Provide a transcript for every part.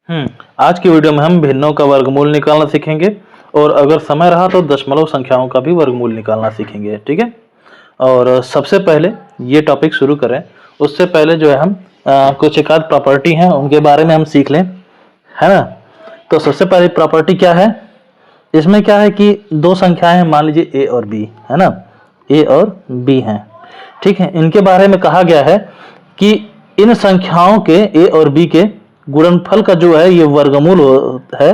आज की वीडियो में हम भिन्नों का वर्गमूल निकालना सीखेंगे और अगर समय रहा तो दशमलव संख्याओं का भी वर्गमूल निकालना सीखेंगे। ठीक है। और सबसे पहले ये टॉपिक शुरू करें उससे पहले जो है हम कुछ एक आध प्रॉपर्टी हैं उनके बारे में हम सीख लें, है ना। तो सबसे पहली प्रॉपर्टी क्या है, इसमें क्या है कि दो संख्याएं हैं, मान लीजिए ए और बी, है ना। ए और बी हैं, ठीक है। इनके बारे में कहा गया है कि इन संख्याओं के ए और बी के गुणनफल का जो है ये वर्गमूल है,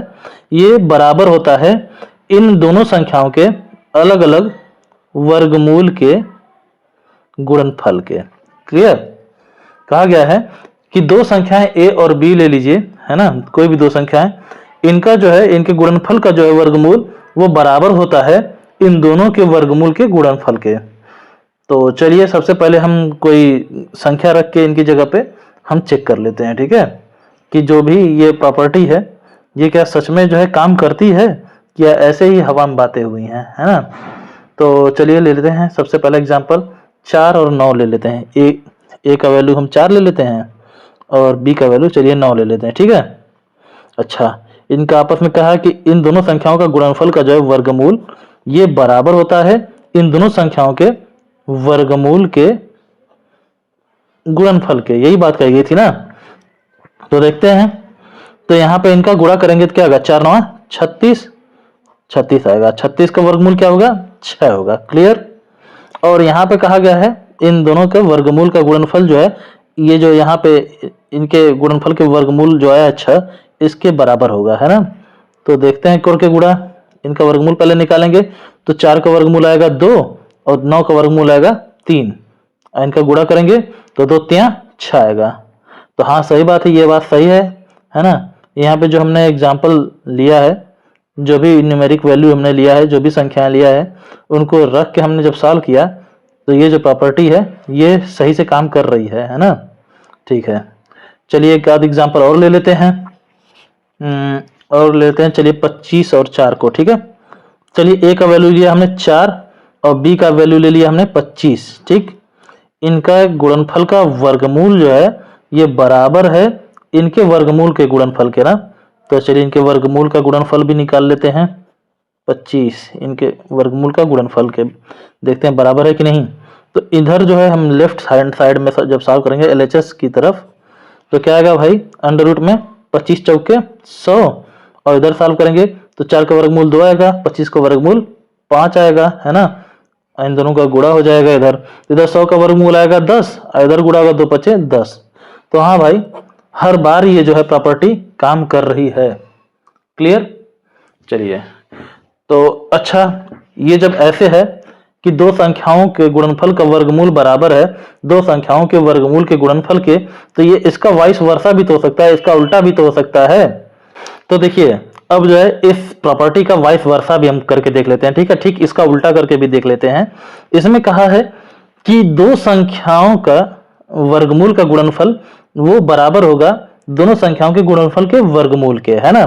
ये बराबर होता है इन दोनों संख्याओं के अलग अलग वर्गमूल के गुणनफल के। क्लियर। कहा गया है कि दो संख्याएं ए और बी ले लीजिए, है ना, कोई भी दो संख्याएं, इनका जो है इनके गुणनफल का जो है वर्गमूल वो बराबर होता है इन दोनों के वर्गमूल के गुणनफल के। तो चलिए सबसे पहले हम कोई संख्या रख के इनकी जगह पे हम चेक कर लेते हैं, ठीक है, कि जो भी ये प्रॉपर्टी है ये क्या सच में जो है काम करती है या ऐसे ही हवा में बातें हुई हैं, है ना। तो चलिए ले लेते हैं सबसे पहला एग्जांपल, 4 और 9 ले लेते हैं। ए का वैल्यू हम 4 ले लेते हैं और बी का वैल्यू चलिए 9 ले लेते हैं, ठीक है। अच्छा, इनका आपस में कहा है कि इन दोनों संख्याओं का गुणनफल का जो है वर्गमूल ये बराबर होता है इन दोनों संख्याओं के वर्गमूल के गुणनफल के। यही बात कही गई थी ना। तो देखते हैं, तो यहाँ पे इनका गुणा करेंगे तो क्या होगा, 4 9 36, 36 आएगा। 36 का वर्गमूल क्या होगा, 6 होगा। क्लियर। और यहाँ पे कहा गया है इन दोनों के वर्गमूल का गुणनफल जो है ये जो यहाँ पे इनके गुणनफल के वर्गमूल जो है 6 इसके बराबर होगा, है ना। तो देखते हैं करके गुणा, इनका वर्गमूल पहले निकालेंगे तो 4 का वर्गमूल आएगा 2 और 9 का वर्गमूल आएगा 3। इनका गुणा करेंगे तो 2 3 6 आएगा। तो हाँ सही बात है, ये बात सही है ना। यहाँ पे जो हमने एग्जाम्पल लिया है, जो भी न्यूमेरिक वैल्यू हमने लिया है, जो भी संख्याएं लिया है उनको रख के हमने जब सॉल्व किया तो ये जो प्रॉपर्टी है ये सही से काम कर रही है ना। ठीक है, चलिए एक आध एग्जाम्पल और ले लेते हैं। और लेते हैं चलिए 25 और 4 को, ठीक है। चलिए ए का वैल्यू लिया हमने 4 और बी का वैल्यू ले लिया हमने 25, ठीक। इनका गुणनफल का वर्गमूल जो है ये बराबर है इनके वर्गमूल के गुणनफल के ना। तो चलिए इनके वर्गमूल का गुणनफल भी निकाल लेते हैं। 25 इनके वर्गमूल का गुणनफल के देखते हैं बराबर है कि नहीं। तो इधर जो है हम लेफ्ट साइड में जब सॉल्व करेंगे LHS की तरफ तो क्या आएगा भाई, अंडर रूट में 25 चौके 100 और इधर सॉल्व करेंगे तो 4 का वर्गमूल 2 आएगा, 25 का वर्गमूल 5 आएगा, है ना। इन दोनों का गुणा हो जाएगा, इधर 100 का वर्गमूल आएगा 10, इधर गुणा होगा 2 5 10। तो हाँ भाई, हर बार ये जो है प्रॉपर्टी काम कर रही है। क्लियर। चलिए तो अच्छा, ये जब ऐसे है कि दो संख्याओं के गुणनफल का वर्गमूल बराबर है दो संख्याओं के वर्गमूल के गुणनफल के, तो ये इसका वाइस वर्सा भी तो हो सकता है, इसका उल्टा भी तो हो सकता है। तो देखिए अब जो है इस प्रॉपर्टी का वाइस वर्सा भी हम करके देख लेते हैं, ठीक है। ठीक इसका उल्टा करके भी देख लेते हैं। इसमें कहा है कि दो संख्याओं का वर्गमूल का गुणनफल वो बराबर होगा दोनों संख्याओं के गुणनफल के वर्गमूल के, है ना।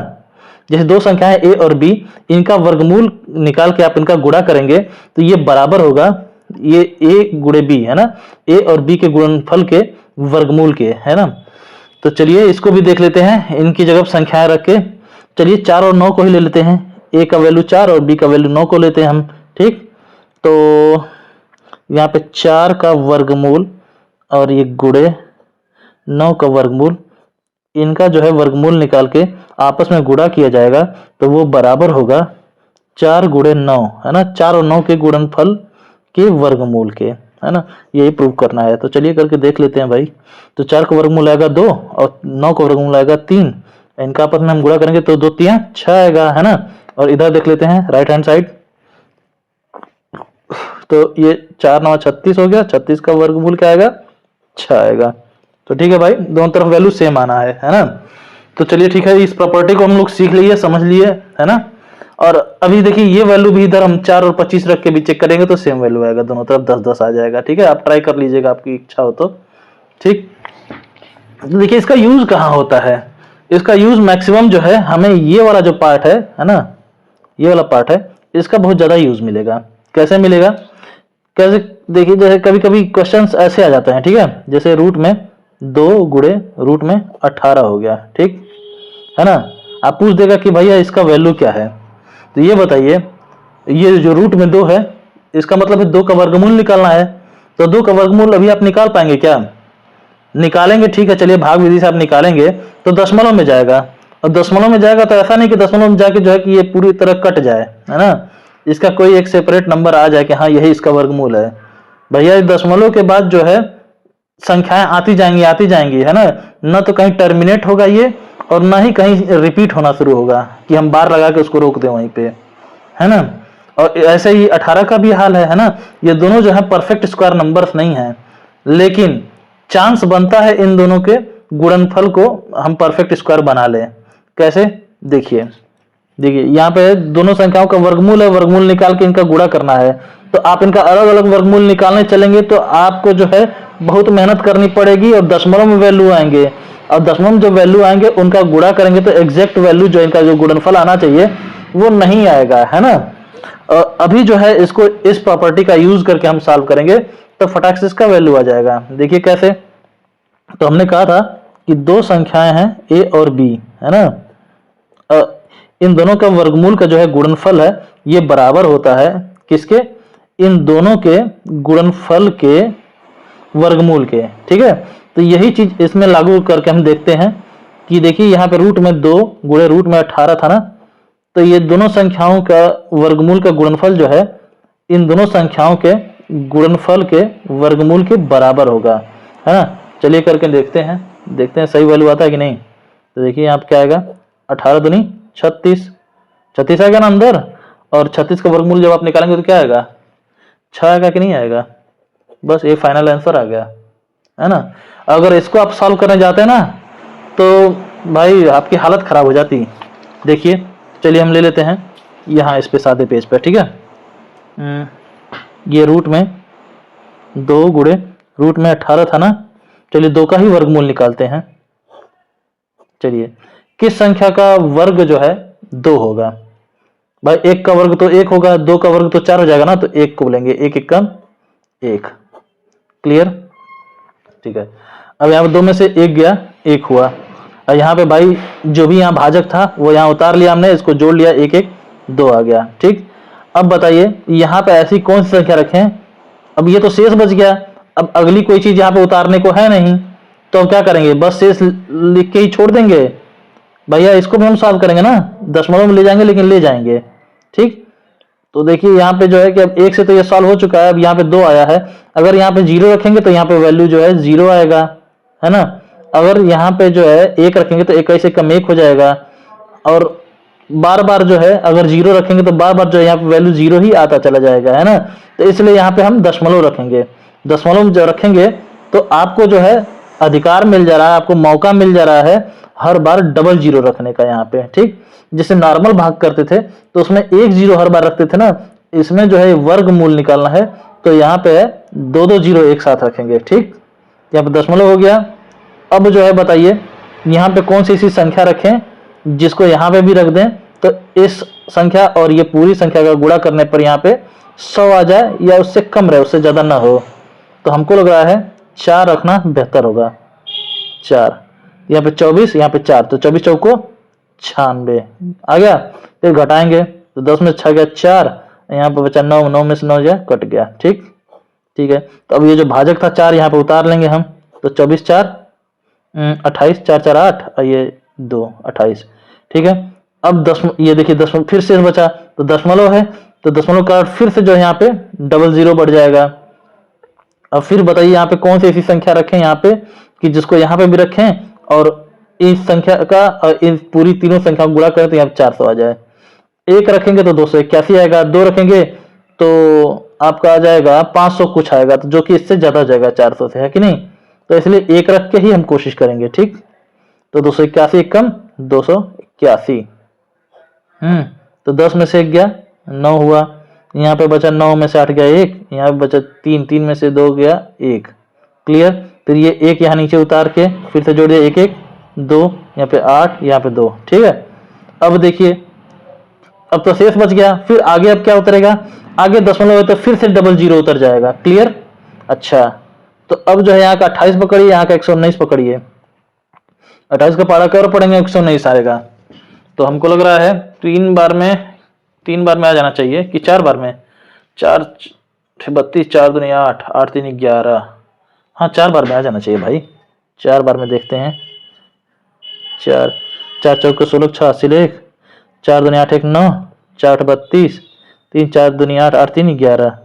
जैसे दो संख्याएं ए और बी, इनका वर्गमूल निकाल के आप इनका गुणा करेंगे तो ये बराबर होगा ये ए गुणे बी, है ना, ए और बी के गुणनफल के वर्गमूल के, है ना। तो चलिए इसको भी देख लेते हैं इनकी जगह संख्याएं रख के। चलिए 4 और 9 को ही ले लेते हैं, ए का वैल्यू 4 और बी का वैल्यू 9 को लेते हैं हम, ठीक। तो यहाँ पे 4 का वर्गमूल और ये गुणे 9 का वर्गमूल, इनका जो है वर्गमूल निकाल के आपस में गुणा किया जाएगा तो वो बराबर होगा 4 गुणे 9, है ना। 4 और 9 के गुणनफल के वर्गमूल के, है ना। यही प्रूव करना है। तो चलिए करके देख लेते हैं भाई। तो 4 का वर्गमूल आएगा 2 और 9 का वर्गमूल आएगा 3। इनका आपस में हम गुणा करेंगे तो 2 3 6 आएगा, है ना। और इधर देख लेते हैं राइट हैंड साइड, तो ये 4 9 36 हो गया, 36 का वर्गमूल क्या आएगा, 6 आएगा। तो ठीक है भाई, दोनों तरफ वैल्यू सेम आना है ना। तो चलिए ठीक है, इस प्रॉपर्टी को हम लोग सीख लिए, समझ लिए, है ना। और अभी देखिए ये वैल्यू भी इधर हम 4 और 25 रख के भी चेक करेंगे तो सेम वैल्यू आएगा, दोनों तरफ 10 10 आ जाएगा, ठीक है। आप ट्राई कर लीजिएगा आपकी इच्छा हो तो, ठीक। देखिए इसका यूज कहाँ होता है, इसका यूज मैक्सिमम जो है हमें ये वाला जो पार्ट है ना, ये वाला पार्ट है, इसका बहुत ज्यादा यूज मिलेगा। कैसे मिलेगा, कैसे देखिए, जैसे कभी कभी क्वेश्चंस ऐसे आ जाते हैं, ठीक है। जैसे रूट में 2 गुणे रूट में 18 हो गया, ठीक है ना। आप पूछ देगा कि भैया इसका वैल्यू क्या है, तो ये बताइए, ये जो रूट में 2 है इसका मतलब है 2 का वर्गमूल निकालना है। तो 2 का वर्गमूल अभी आप निकाल पाएंगे क्या? निकालेंगे, ठीक है, चलिए भाग विधि से आप निकालेंगे तो दशमलव में जाएगा, और दशमलव में जाएगा तो ऐसा नहीं कि दशमलव में जाके जो है कि ये पूरी तरह कट जाए, है ना, इसका कोई एक सेपरेट नंबर आ जाए कि हाँ यही इसका वर्गमूल है। भैया दशमलव के बाद जो है संख्याएं आती जाएंगी, है ना, न तो कहीं टर्मिनेट होगा ये और ना ही कहीं रिपीट होना शुरू होगा कि हम बार लगा के उसको रोक दें वहीं पे, है ना। और ऐसे ही 18 का भी हाल है ना। ये दोनों जो है परफेक्ट स्क्वायर नंबर्स नहीं है, लेकिन चांस बनता है इन दोनों के गुणनफल को हम परफेक्ट स्क्वायर बना लें। कैसे? देखिए यहाँ पे दोनों संख्याओं का वर्गमूल है, वर्गमूल निकाल के इनका गुणा करना है। तो आप इनका अलग अलग वर्गमूल निकालने चलेंगे तो आपको जो है बहुत मेहनत करनी पड़ेगी, और दशमलव में वैल्यू आएंगे, और दशमलव में जो वैल्यू आएंगे उनका गुणा करेंगे तो एग्जैक्ट वैल्यू जो इनका जो गुणनफल आना चाहिए वो नहीं आएगा, है ना। अभी जो है इसको इस प्रॉपर्टी का यूज करके हम सॉल्व करेंगे तो फटाक से इसका वैल्यू आ जाएगा। देखिए कैसे। तो हमने कहा था कि दो संख्याएं हैं ए और बी, है ना। इन दोनों का वर्गमूल का जो है गुणनफल है ये बराबर होता है किसके? इन दोनों के गुणनफल के वर्गमूल के, ठीक है। तो यही चीज इसमें लागू करके हम देखते हैं कि देखिए यहाँ पे रूट में 2 गुणे रूट में 18 था ना, तो ये दोनों संख्याओं का वर्गमूल का गुणनफल जो है इन दोनों संख्याओं के गुणनफल के वर्गमूल के बराबर होगा, है ना। चलिए करके देखते हैं सही वैल्यू आता है कि नहीं। तो देखिए यहाँ पे क्या आएगा, 18 दूनी 36, 36 आएगा ना अंदर, और 36 का वर्गमूल जब आप निकालेंगे तो क्या आएगा, 6 आएगा कि नहीं आएगा। बस ये फाइनल आंसर आ गया, है ना। अगर इसको आप सॉल्व करने जाते हैं ना तो भाई आपकी हालत खराब हो जाती। देखिए चलिए हम ले लेते हैं यहाँ इस पे सादे पेज पे, ठीक है। ये रूट में 2 गुणे रूट में 18 था ना, चलिए 2 का ही वर्गमूल निकालते हैं। चलिए किस संख्या का वर्ग जो है 2 होगा? भाई 1 का वर्ग तो 1 होगा, 2 का वर्ग तो 4 हो जाएगा ना, तो 1 को लेंगे, 1 1 कम 1, क्लियर, ठीक है। अब यहाँ पे 2 में से 1 गया, 1 हुआ, और यहाँ पे भाई जो भी यहाँ भाजक था वो यहाँ उतार लिया हमने, इसको जोड़ लिया, 1 1 2 आ गया, ठीक। अब बताइए यहाँ पे ऐसी कौन सी संख्या रखें? अब ये तो शेष बच गया, अब अगली कोई चीज यहाँ पे उतारने को है नहीं, तो हम क्या करेंगे, बस शेष लिख के ही छोड़ देंगे। भैया इसको भी हम सॉल्व करेंगे ना, दशमलव में ले जाएंगे लेकिन ले जाएंगे, ठीक। तो देखिए यहाँ पे जो है कि अब 1 से तो ये सॉल्व हो चुका है, अब यहाँ पे 2 आया है, अगर यहाँ पे 0 रखेंगे तो यहाँ पे वैल्यू जो है 0 आएगा, है ना। अगर यहाँ पे जो है 1 रखेंगे तो 1 से कम 1 हो जाएगा, और बार बार जो है अगर 0 रखेंगे तो बार बार जो है यहाँ पे वैल्यू 0 ही आता चला जाएगा, है ना। तो इसलिए यहाँ पे हम दशमलव रखेंगे। दशमलव जो रखेंगे तो आपको जो है अधिकार मिल जा रहा है, आपको मौका मिल जा रहा है हर बार डबल 0 रखने का यहाँ पे, ठीक। जैसे नॉर्मल भाग करते थे तो उसमें 1 0 हर बार रखते थे ना, इसमें जो है वर्गमूल निकालना है तो यहाँ पे 2 0 एक साथ रखेंगे, ठीक। यहाँ पे दशमलव हो गया। अब जो है बताइए यहाँ पे कौन सी ऐसी संख्या रखें जिसको यहाँ पे भी रख दें तो इस संख्या और ये पूरी संख्या का गुणा करने पर यहाँ पे 100 आ जाए या उससे कम रहे, उससे ज्यादा ना हो। तो हमको लग रहा है 4 रखना बेहतर होगा। 4, यहाँ पे 24, यहाँ पे 4, तो 24 चौको 96 आ गया। फिर घटाएंगे तो 10 में 6 गया 4, यहाँ पे बचा 9, 9 में से 9 गया कट गया, ठीक, ठीक है। तो अब ये जो भाजक था 4 यहाँ पे उतार लेंगे हम, तो 24 4 28, 4 4 8, और ये 2 28, ठीक है। अब ये देखिए दशमलव फिर से बचा, तो दशमलव है तो दशमलव का फिर से जो है यहाँ पे डबल 0 बढ़ जाएगा। अब फिर बताइए यहाँ पे कौन सी ऐसी संख्या रखें यहाँ पे कि जिसको यहाँ पे भी रखें और इस संख्या का और इस पूरी तीनों संख्या को गुणा करें तो यहाँ पे 400 आ जाए। 1 रखेंगे तो 281 आएगा, 2 रखेंगे तो आपका आ जाएगा 500 कुछ आएगा, तो जो कि इससे ज्यादा जाएगा 400 से, है कि नहीं। तो इसलिए 1 रख के ही हम कोशिश करेंगे, ठीक। तो 281 कम 281, तो 10 में से 1 गया 9 हुआ, यहाँ पे बचा 9 में से 8 गया 1, यहाँ पे बचा 3, 3 में से 2 गया 1, क्लियर। फिर ये 1 यहाँ नीचे उतार के फिर से जोड़ दिया 1 1 2, यहाँ पे 8, यहाँ पे 2, ठीक है। अब देखिए अब तो शेष बच गया, फिर आगे अब क्या उतरेगा, आगे दशमलव है तो फिर से डबल 0 उतर जाएगा, क्लियर। अच्छा तो अब जो है यहाँ का 28 पकड़िए, यहाँ का 119 पकड़िए। 28 का पारा क्या और पढ़ेंगे 119 आएगा। तो हमको लग रहा है 3 बार में आ जाना चाहिए कि 4 बार में। 4 32, 4 दूनी 8, 8 3 11। हाँ 4 बार में आ जाना चाहिए भाई। 4 बार में देखते हैं। 4 4 चौके 16, 6 अस्सी लेख, 4 दूनी 8 1 9, 4 32, 3 4 दूनी 8, 8 3 11।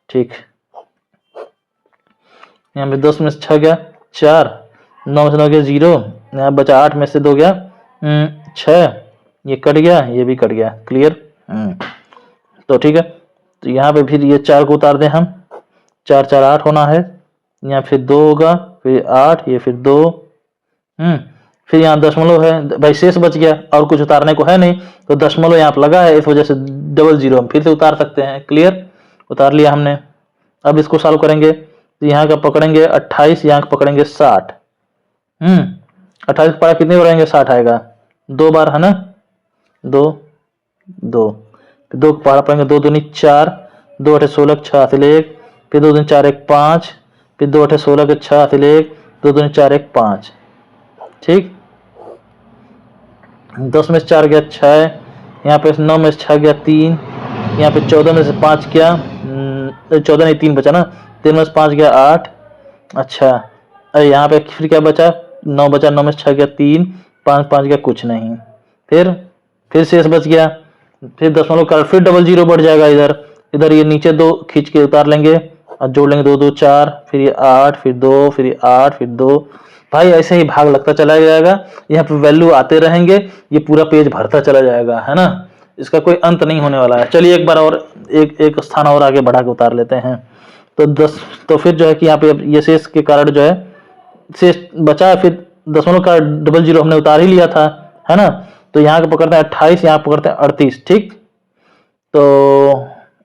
ठीक, यहाँ पे 10 में से 6 गया 4, 9 में से 9 गया 0, यहाँ बचा 8 में से 2 गया 6, ये कट गया, ये भी कट गया। क्लियर। तो ठीक है, तो यहाँ पे फिर ये 4 को उतार दें हम। 4 4 8 होना है, यहाँ फिर 2 होगा, फिर 8, ये फिर 2, फिर यहाँ दशमलव है भाई, शेष बच गया और कुछ उतारने को है नहीं, तो दशमलव यहाँ पर लगा है, इस वजह से डबल जीरो हम फिर से उतार सकते हैं। क्लियर, उतार लिया हमने। अब इसको सॉल्व करेंगे तो यहाँ का पकड़ेंगे 28, यहाँ का पकड़ेंगे 60। 28 का पारा कितने बार आएंगे, 60 आएगा 2 बार है ना, 2 2, फिर 2 का पारा पड़ेंगे 2 दूनी 4, 2 8 16 6 हासिल 1, फिर 2 दूनी 4 1 5, फिर 2 8 16 के 6 हासिल 1, 2 दूनी 4 1 5। ठीक, 10 में से 4 गया 6, यहाँ पे 9 में से 6 गया 3, यहाँ पे 14 में से 5 गया 14 नहीं 3 बचा ना, 3 में से 5 गया 8। अच्छा, अरे यहाँ पे फिर क्या बचा, 9 बचा, 9 में से 6 गया 3, 5 5 गया कुछ नहीं, फिर शेष बच गया, फिर दशमलव का फिर डबल जीरो बढ़ जाएगा। इधर ये नीचे 2 खींच के उतार लेंगे और जोड़ लेंगे 2 2 4, फिर ये 8, फिर 2, फिर ये 8, फिर 2। भाई ऐसे ही भाग लगता चला जाएगा, यहाँ पे वैल्यू आते रहेंगे, ये पूरा पेज भरता चला जाएगा, है ना। इसका कोई अंत नहीं होने वाला है। चलिए एक बार और एक स्थान और आगे बढ़ा के उतार लेते हैं। तो 10, तो फिर जो है कि यहाँ पे ये शेष के कारण जो है शेष बचा, फिर दशमलव का डबल जीरो हमने उतार ही लिया था, है ना। तो यहाँ के पकड़ते हैं 28, यहाँ पकड़ते हैं 38। ठीक, तो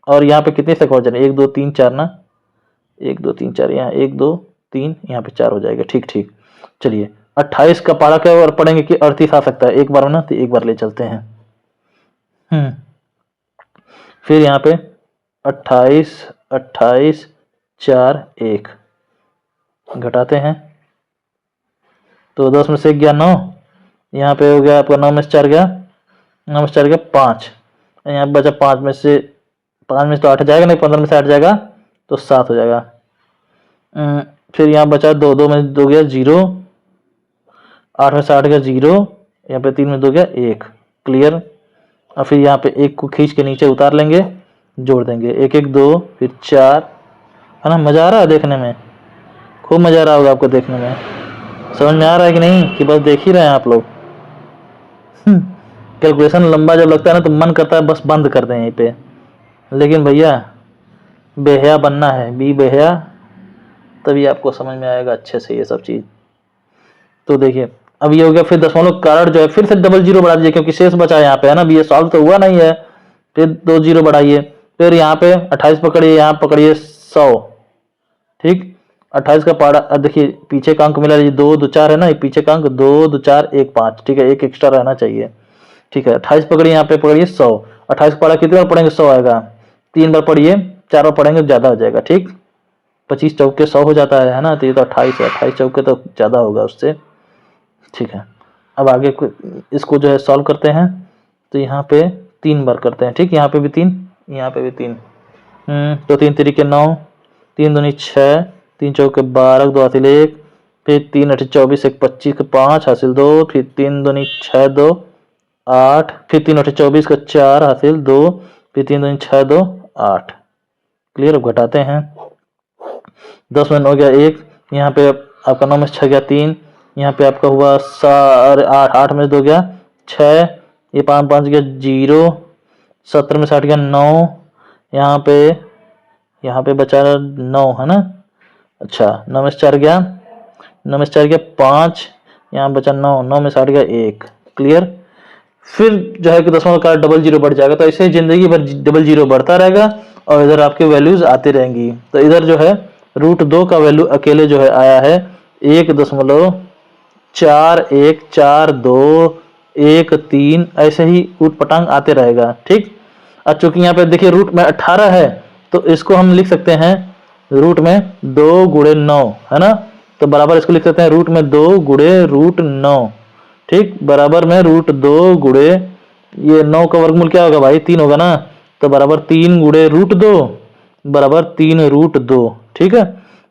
और यहाँ पे कितने से पहुंच जाए, 1 2 3 4 ना, 1 2 3 4, यहाँ 1 2 3, यहाँ पे 4 हो जाएगा। ठीक ठीक, चलिए 28 का पारा क्या और पढ़ेंगे कि 38 आ सकता है एक बार में ना, तो एक बार ले चलते हैं। फिर यहाँ पे 28 28 4 1 घटाते हैं, तो 10 में से 1 गया 9, यहाँ पे हो गया आपका 9 में से 4 गया, 9 में से 4 गया 5, यहाँ बचा 5 में से तो 8 जाएगा नहीं, 15 में से 8 जाएगा तो 7 हो जाएगा। फिर यहाँ बचा 2, 2 में से 2 गया 0, 8 में से 8 गया 0, यहाँ पे 3 में 2 गया 1। क्लियर। और फिर यहाँ पे 1 को खींच के नीचे उतार लेंगे, जोड़ देंगे 1 1 2, फिर 4, है ना। मज़ा आ रहा है देखने में, खूब मज़ा आ रहा होगा आपको देखने में। समझ में आ रहा है कि नहीं, कि बस देख ही रहे हैं आप लोग। कैलकुलेशन लंबा जब लगता है ना तो मन करता है बस बंद कर दें यहीं पे, लेकिन भैया बेहया बनना है, बी बेहया, तभी आपको समझ में आएगा अच्छे से ये सब चीज़। तो देखिए अब ये हो गया, फिर दशमलव कारण जो है फिर से डबल जीरो बढ़ा दीजिए क्योंकि शेष बचा यहाँ पे, है ना। अभी ये सॉल्व तो हुआ नहीं है, फिर 2 जीरो बढ़ाइए, फिर यहाँ पे 28 पकड़िए, यहाँ पकड़िए 100। ठीक, 28 का पारा, अब देखिए पीछे का अंक मिला, 2 2 4 है ना, पीछे का अंक 2 2 4 1 5। ठीक है, 1 एक्स्ट्रा रहना चाहिए। ठीक है, 28 पकड़िए, यहाँ पे पकड़िए 100। 28 का पारा कितने बार पढ़ेंगे, 100 आएगा। 3 बार पढ़िए, 4 बार पढ़ेंगे तो ज़्यादा हो जाएगा। ठीक, 25 चौके 100 हो जाता है ना, तो ये तो 28 है, 28 चौके तो ज़्यादा होगा उससे। ठीक है, अब आगे इसको जो है सॉल्व करते हैं, तो यहाँ पे 3 बार करते हैं। ठीक, यहाँ पे भी 3, यहाँ पे भी 3, तो 3 तरीके 9, 3 दूनी 6, 3 चौके 12, 2 हासिल 1, फिर 3 8 24, 1 25 का 5 हासिल 2, फिर 3 दूनी 6 2 8, फिर 3 8 24 का 4 हासिल 2, फिर 3 दूनी 6 2 8। क्लियर। अब घटाते हैं, 10 में 9 गया 1, यहाँ पे आपका 9 में 6 गया 3, यहाँ पे आपका हुआ 8, 8 में 2 गया 6, ये 5 5 गया 0, 17 में 60 गया 9, यहाँ पे बचा 9, है ना। अच्छा, 9 में 4 गया, 9 में 4 गया 5, यहाँ बचा 9, 9 में 60 गया 1। क्लियर। फिर जो है कि दशमलव का डबल जीरो बढ़ जाएगा, तो ऐसे ही जिंदगी भर डबल जीरो बढ़ता रहेगा और इधर आपके वैल्यूज आती रहेंगी। तो इधर जो है √2 का वैल्यू अकेले जो है आया है 1.4142, ऐसे ही ऊटपटांग आते रहेगा। ठीक, अब चूंकि यहाँ पे देखिए रूट में 18 है, तो इसको हम लिख सकते हैं रूट में 2 × 9, है ना। तो बराबर इसको लिख सकते हैं रूट में 2 गुणे रूट 9, ठीक, बराबर में रूट 2 गुणे ये 9 का वर्गमूल क्या होगा भाई 3 होगा ना, तो बराबर 3 गुणे रूट 2 बराबर 3 रूट 2, ठीक है।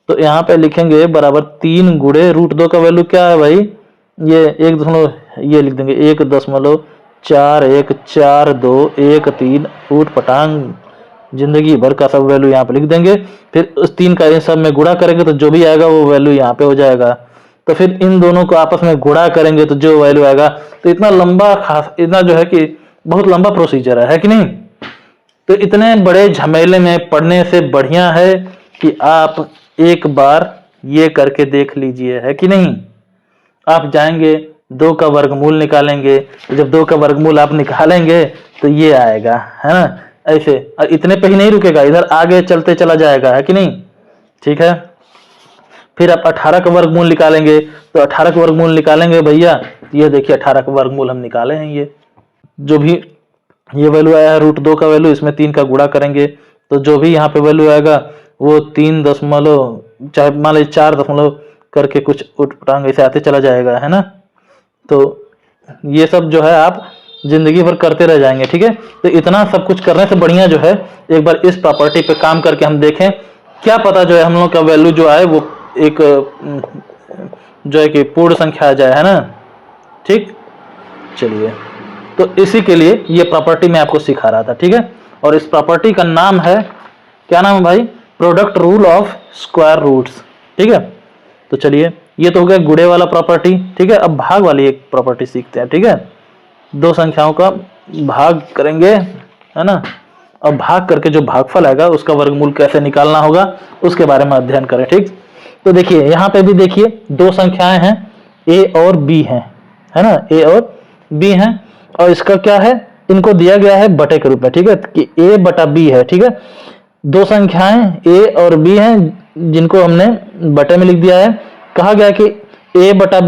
तो यहाँ पे लिखेंगे बराबर 3 गुणे रूट 2 का वैल्यू क्या है भाई, ये 1 ये लिख देंगे 1.4142 ऊट पटांग जिंदगी भर का सब वैल्यू यहाँ पे लिख देंगे। फिर उस 3 का इन सब में गुणा करेंगे तो जो भी आएगा वो वैल्यू यहाँ पे हो जाएगा। तो फिर इन दोनों को आपस में गुणा करेंगे तो जो वैल्यू आएगा, तो इतना लंबा खास इतना जो है कि बहुत लंबा प्रोसीजर है कि नहीं। तो इतने बड़े झमेले में पढ़ने से बढ़िया है कि आप एक बार ये करके देख लीजिए, है कि नहीं। आप जाएंगे 2 का वर्गमूल निकालेंगे, तो जब 2 का वर्गमूल आप निकालेंगे तो ये आएगा, है ना, ऐसे। और इतने पे ही नहीं रुकेगा, इधर आगे चलते चला जाएगा, है कि नहीं, ठीक है। फिर आप 18 का वर्गमूल निकालेंगे, तो 18 का वर्गमूल निकालेंगे भैया, ये देखिए 18 का वर्गमूल हम निकाले हैं, ये जो भी ये वैल्यू आया है रूट 2 का वैल्यू, इसमें 3 का गुणा करेंगे तो जो भी यहाँ पे वैल्यू आएगा वो 3 दशमलव चाहे मान लीजिए 4 दशमलव करके कुछ उठपटांग ऐसे आते चला जाएगा, है ना। तो ये सब जो है आप जिंदगी भर करते रह जाएंगे, ठीक है। तो इतना सब कुछ करने से बढ़िया जो है एक बार इस प्रॉपर्टी पे काम करके हम देखें, क्या पता जो है हम लोग का वैल्यू जो आए वो एक जो है कि पूर्ण संख्या आ जाए, है ना, ठीक। चलिए, तो इसी के लिए ये प्रॉपर्टी मैं आपको सिखा रहा था, ठीक है। और इस प्रॉपर्टी का नाम है, क्या नाम है भाई, product rule of square roots, ठीक है। तो चलिए, ये तो हो गया गुणे वाला प्रॉपर्टी, ठीक है। अब भाग वाली एक प्रॉपर्टी सीखते हैं, ठीक है। 2 संख्याओं का भाग करेंगे, है ना, और भाग करके जो भागफल आएगा उसका वर्गमूल कैसे निकालना होगा उसके बारे में अध्ययन करें, ठीक। तो देखिए यहाँ पे भी देखिए 2 संख्याएं हैं a और b हैं, है ना, a और b हैं, और इसका क्या है, इनको दिया गया है बटे के रूप में, ठीक है, कि a बटा b है, ठीक है। 2 संख्याएं a और b हैं जिनको हमने बटे में लिख दिया है। कहा गया कि a बटा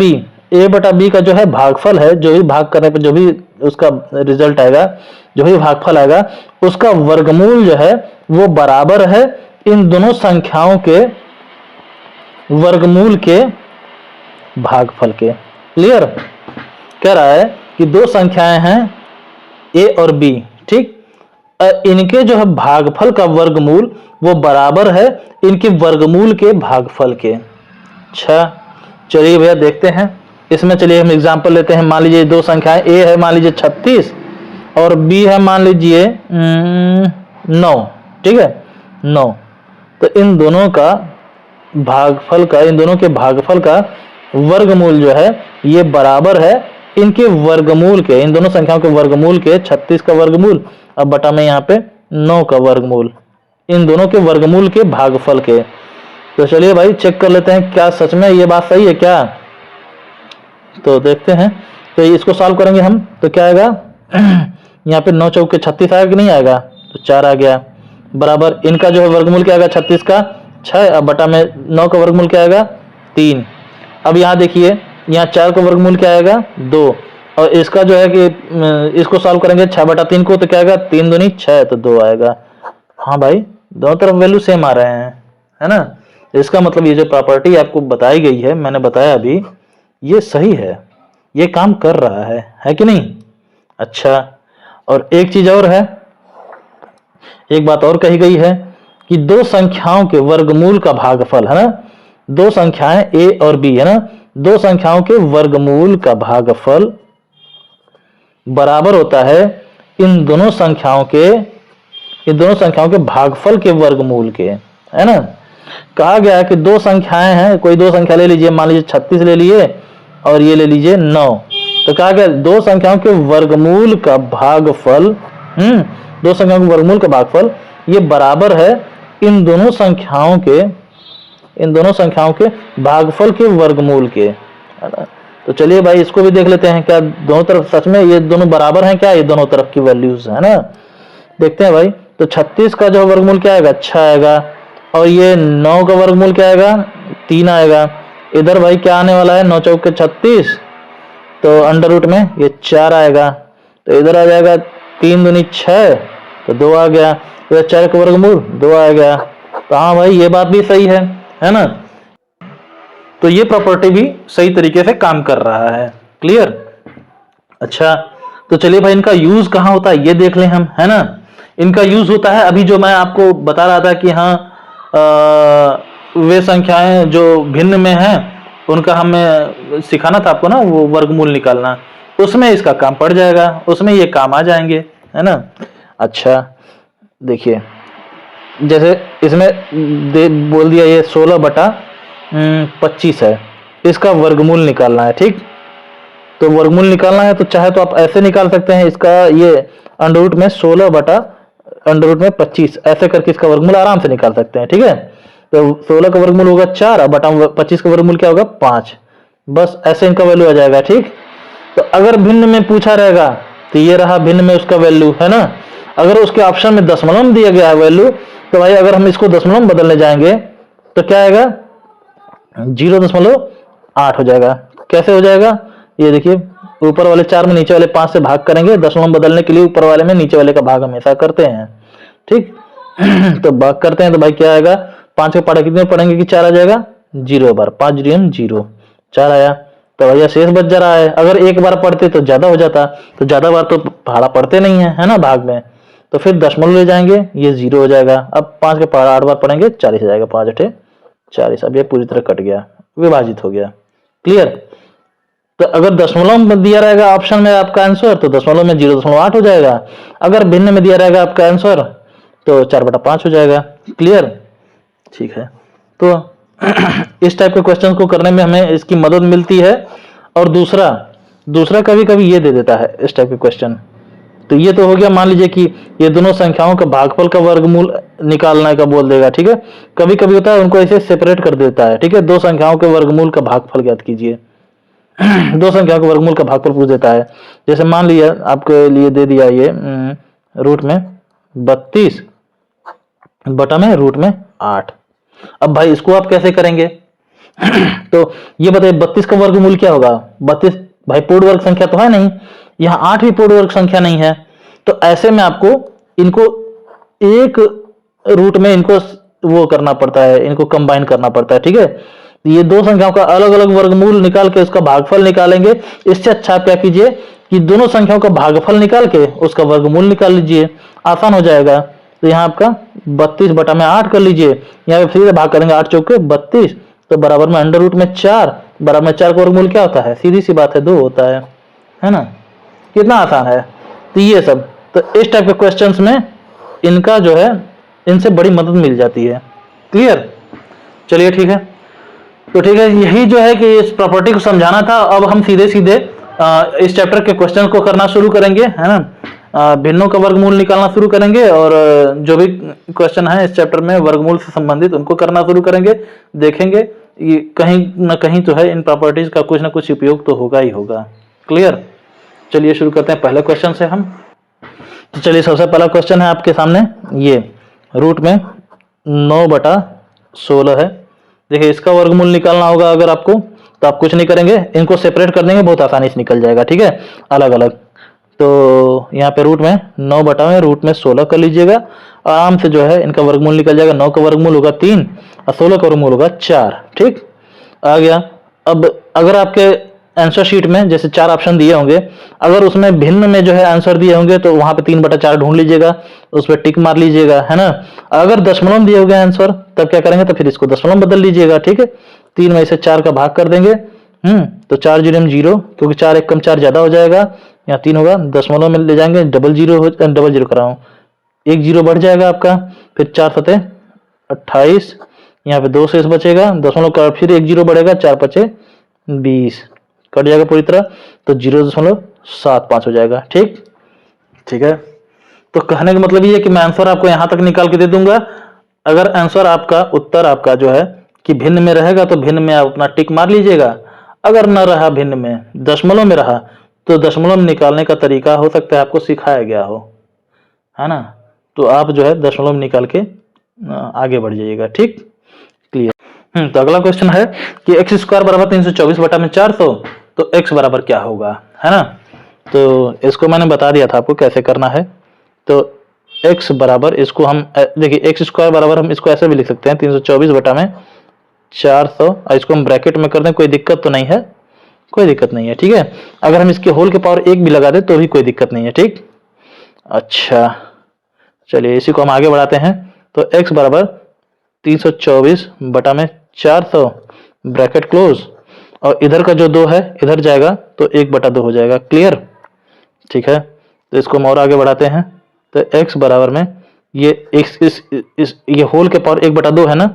b का जो है भागफल है, जो भी भाग करने पर जो भी उसका रिजल्ट आएगा, जो भी भागफल आएगा उसका वर्गमूल जो है वो बराबर है इन दोनों संख्याओं के वर्गमूल के भागफल के। क्लियर, कह रहा है कि 2 संख्याएं हैं a और b, ठीक, इनके जो है भागफल का वर्गमूल वो बराबर है इनके वर्गमूल के भागफल के। अच्छा, चलिए भैया देखते हैं इसमें। चलिए हम एग्जांपल लेते हैं। मान लीजिए 2 संख्याएं a है मान लीजिए 36 और b है मान लीजिए 9, ठीक है, 9। तो इन दोनों का भागफल का, इन दोनों के भागफल का वर्गमूल जो है ये बराबर है इनके वर्गमूल के, इन दोनों संख्याओं के वर्गमूल के। 36 का वर्गमूल अब बटा में यहाँ पे 9 का वर्गमूल, इन दोनों के वर्गमूल के भागफल के। तो चलिए भाई चेक कर लेते हैं क्या सच में ये बात सही है क्या। तो देखते हैं, तो इसको सॉल्व करेंगे हम, तो क्या आएगा यहाँ पे 9 चौके 36 आएगा कि नहीं आएगा, तो 4 आ गया, बराबर इनका जो है वर्गमूल क्या आएगा 36 का 6, अब बटा में 9 का वर्गमूल क्या आएगा 3। अब यहाँ देखिए यहाँ 4 का वर्गमूल क्या आएगा 2, और इसका जो है कि इसको सॉल्व करेंगे 6 बटा 3 को, तो क्या आएगा 3 दूनी 6, तो 2 आएगा। हाँ भाई दोनों तरफ वैल्यू सेम आ रहे हैं, है ना। इसका मतलब ये जो प्रॉपर्टी आपको बताई गई है, मैंने बताया अभी, ये सही है, ये काम कर रहा है कि नहीं। अच्छा, और एक चीज और है, एक बात और कही गई है कि 2 संख्याओं के वर्गमूल का भागफल, है ना, 2 संख्याएं a और b, है ना, 2 संख्याओं के वर्गमूल का भागफल बराबर होता है इन दोनों संख्याओं के भागफल के वर्गमूल के, है ना। कहा गया है कि 2 संख्याएं हैं, कोई 2 संख्या ले लीजिए, मान लीजिए 36 ले लिए और ये ले लीजिए 9। तो कहा गया 2 संख्याओं के वर्गमूल का भागफल, 2 संख्याओं के वर्गमूल का भागफल ये बराबर है इन दोनों संख्याओं के भागफल के वर्गमूल के, है ना। तो चलिए भाई इसको भी देख लेते हैं, क्या दोनों तरफ सच में ये दोनों बराबर हैं क्या, ये दोनों तरफ की वैल्यूज, है ना। देखते हैं भाई, तो 36 का जो वर्गमूल क्या आएगा 6 आएगा, और ये 9 का वर्गमूल क्या आएगा 3 आएगा। इधर भाई क्या आने वाला है 9 चौके 36, तो अंडर रूट में ये 4 आएगा, तो इधर आ जाएगा 3 दूनी 6, तो 2 आ गया, तो 4 का वर्गमूल 2 आ गया। तो हाँ भाई ये बात भी सही है ना। तो ये प्रॉपर्टी भी सही तरीके से काम कर रहा है। क्लियर? अच्छा, तो चलिए भाई इनका यूज कहाँ होता है ये देख लें हम, है ना। इनका यूज होता है, अभी जो मैं आपको बता रहा था कि हाँ वे संख्याएं जो भिन्न में हैं उनका हमें सिखाना था आपको ना, वो वर्गमूल निकालना, उसमें इसका काम पड़ जाएगा, उसमें ये काम आ जाएंगे, है ना। अच्छा देखिए, जैसे इसमें बोल दिया ये 16/25 है, इसका वर्गमूल निकालना है। ठीक, तो वर्गमूल निकालना है तो चाहे तो आप ऐसे निकाल सकते हैं, इसका ये अंडर रूट में 16/25 ऐसे करके इसका वर्गमूल आराम से निकाल सकते हैं। ठीक है, तो 16 का वर्गमूल होगा 4 और बटा 25 का वर्गमूल क्या होगा 5, बस ऐसे इनका वैल्यू आ जाएगा। ठीक, तो अगर भिन्न में पूछा रहेगा तो ये रहा भिन्न में उसका वैल्यू, है ना। अगर उसके ऑप्शन में दशमलव में दिया गया है वैल्यू, तो भाई अगर हम इसको दशमलव में बदलने जाएंगे तो क्या आएगा 0.8 हो जाएगा। कैसे हो जाएगा ये देखिए, ऊपर वाले 4 में नीचे वाले 5 से भाग करेंगे, दशमलव बदलने के लिए ऊपर वाले में नीचे वाले का भाग हमेशा करते हैं। ठीक तो भाग करते हैं तो भाई क्या आएगा, 5 के पढ़ा कितने पढ़ेंगे कि 4 आ जाएगा, 0 बार 5 0 4 आया। तो भैया शेष बच जा रहा है, अगर एक बार पढ़ते तो ज्यादा हो जाता, तो ज्यादा बार तो पहाड़ा पढ़ते नहीं है ना भाग में, तो फिर दशमलव ले जाएंगे ये 0 हो जाएगा। अब 5 के पहाड़ा 8 बार पढ़ेंगे 40 हो जाएगा, 5 8 40। अब ये पूरी तरह कट गया, विभाजित हो गया। क्लियर? तो अगर दशमलव में दिया रहेगा ऑप्शन में आपका आंसर तो दशमलव में 0.8 हो जाएगा, अगर भिन्न में दिया रहेगा आपका आंसर तो 4/5 हो जाएगा। क्लियर? ठीक है, तो इस टाइप के क्वेश्चन को करने में हमें इसकी मदद मिलती है। और दूसरा कभी कभी ये दे देता है इस टाइप के क्वेश्चन। तो ये तो हो गया, मान लीजिए कि ये दोनों संख्याओं का भागफल का वर्गमूल निकालने का बोल देगा। ठीक है, कभी कभी होता है उनको ऐसे सेपरेट कर देता है। ठीक है, दो संख्याओं के वर्गमूल का भागफल ज्ञात कीजिए। दो संख्याओं के वर्गमूल का भागफल पूछ देता है। जैसे मान लिया आपके लिए दे दिया ये रूट में 32 बटा में रूट में 8। अब भाई इसको आप कैसे करेंगे? तो ये बताइए 32 का वर्गमूल क्या होगा? 32 भाई पूर्ण वर्ग संख्या तो है नहीं, यहाँ 8 भी पूर्ण वर्ग संख्या नहीं है, तो ऐसे में आपको इनको एक रूट में इनको वो करना पड़ता है, इनको कंबाइन करना पड़ता है। ठीक है, ये दो संख्याओं का अलग अलग वर्गमूल निकाल के उसका भागफल निकालेंगे। इससे अच्छा आप क्या कीजिए कि दोनों संख्याओं का भागफल निकाल के उसका वर्गमूल निकाल लीजिए, आसान हो जाएगा। तो यहाँ आपका 32 बटा में 8 कर लीजिए, यहाँ पे फिर से भाग करेंगे 8 चौके 32, तो बराबर में अंडर रूट में 4, बराबर में 4 का वर्गमूल क्या होता है, सीधी सी बात है 2 होता है ना। कितना आसान है। तो ये सब, तो इस टाइप के क्वेश्चंस में इनका जो है, इनसे बड़ी मदद मिल जाती है। क्लियर? चलिए ठीक है, तो ठीक है, यही जो है कि इस प्रॉपर्टी को समझाना था। अब हम सीधे सीधे इस चैप्टर के क्वेश्चन को करना शुरू करेंगे, है ना। भिन्नों का वर्गमूल निकालना शुरू करेंगे, और जो भी क्वेश्चन है इस चैप्टर में वर्गमूल से संबंधित उनको करना शुरू करेंगे। देखेंगे ये कहीं ना कहीं तो है, इन प्रॉपर्टीज का कुछ ना कुछ उपयोग तो होगा ही होगा। क्लियर? चलिए शुरू करते हैं पहले क्वेश्चन से हम। तो चलिए, सबसे पहला क्वेश्चन है आपके सामने, ये रूट में 9/16 है। देखिए इसका वर्गमूल निकालना होगा अगर आपको, तो आप कुछ नहीं करेंगे, इनको सेपरेट कर देंगे, बहुत आसानी से निकल जाएगा। ठीक है, अलग अलग। तो यहाँ पे रूट में 9 बटा में रूट में 16 कर लीजिएगा, आराम से जो है इनका वर्गमूल निकल जाएगा। 9 का वर्गमूल होगा 3 और 16 का वर्गमूल होगा 4। ठीक, आ गया। अब अगर आपके आंसर शीट में जैसे 4 ऑप्शन दिए होंगे, अगर उसमें भिन्न में जो है आंसर दिए होंगे तो वहां पे 3/4 ढूंढ लीजिएगा, उस पर टिक मार लीजिएगा, है ना। अगर दशमलव दिए होंगे आंसर, तब क्या करेंगे, तो फिर इसको दशमलव बदल लीजिएगा। ठीक है, 3 में से 4 का भाग कर देंगे, तो 4 0 0, क्योंकि 4 1 कम 4 ज्यादा हो जाएगा, यहाँ 3 होगा, दशमलव में ले जाएंगे, डबल जीरो कर रहा हूँ, 1 0 बढ़ जाएगा आपका, फिर 4 7 28, यहाँ पे 2 शेष बचेगा, दशमलव का फिर 1 0 बढ़ेगा, 4 5 20, कट जाएगा पूरी तरह, तो 0.75 हो जाएगा। ठीक, ठीक है। तो कहने का मतलब ये है कि मैं आंसर आपको यहां तक निकाल के दे दूंगा। अगर आंसर आपका, उत्तर आपका जो है कि भिन्न में रहेगा तो भिन्न में आप अपना टिक मार लीजिएगा, अगर न रहा भिन्न में, दशमलव में रहा, तो दशमलव में निकालने का तरीका हो सकता है आपको सिखाया गया हो, है ना। तो आप जो है दशमलव निकाल के आगे बढ़ जाइएगा। ठीक, क्लियर। तो अगला क्वेश्चन है कि x² बराबर 324 बटा में 400, तो x बराबर क्या होगा, है ना। तो इसको मैंने बता दिया था आपको कैसे करना है। तो x बराबर, इसको हम देखिए x² बराबर हम इसको ऐसे भी लिख सकते हैं 324 बटा में 400, और इसको हम ब्रैकेट में कर दें, कोई दिक्कत तो नहीं है, कोई दिक्कत नहीं है, ठीक है। अगर हम इसके होल के पावर 1 भी लगा दें तो भी कोई दिक्कत नहीं है, ठीक। अच्छा चलिए इसी को हम आगे बढ़ाते हैं। तो x बराबर 324 बटा में 400 ब्रैकेट क्लोज, और इधर का जो 2 है इधर जाएगा तो 1/2 हो जाएगा, क्लियर, ठीक है। तो इसको हम और आगे बढ़ाते हैं। तो x बराबर में ये ये होल के पावर 1/2 है ना,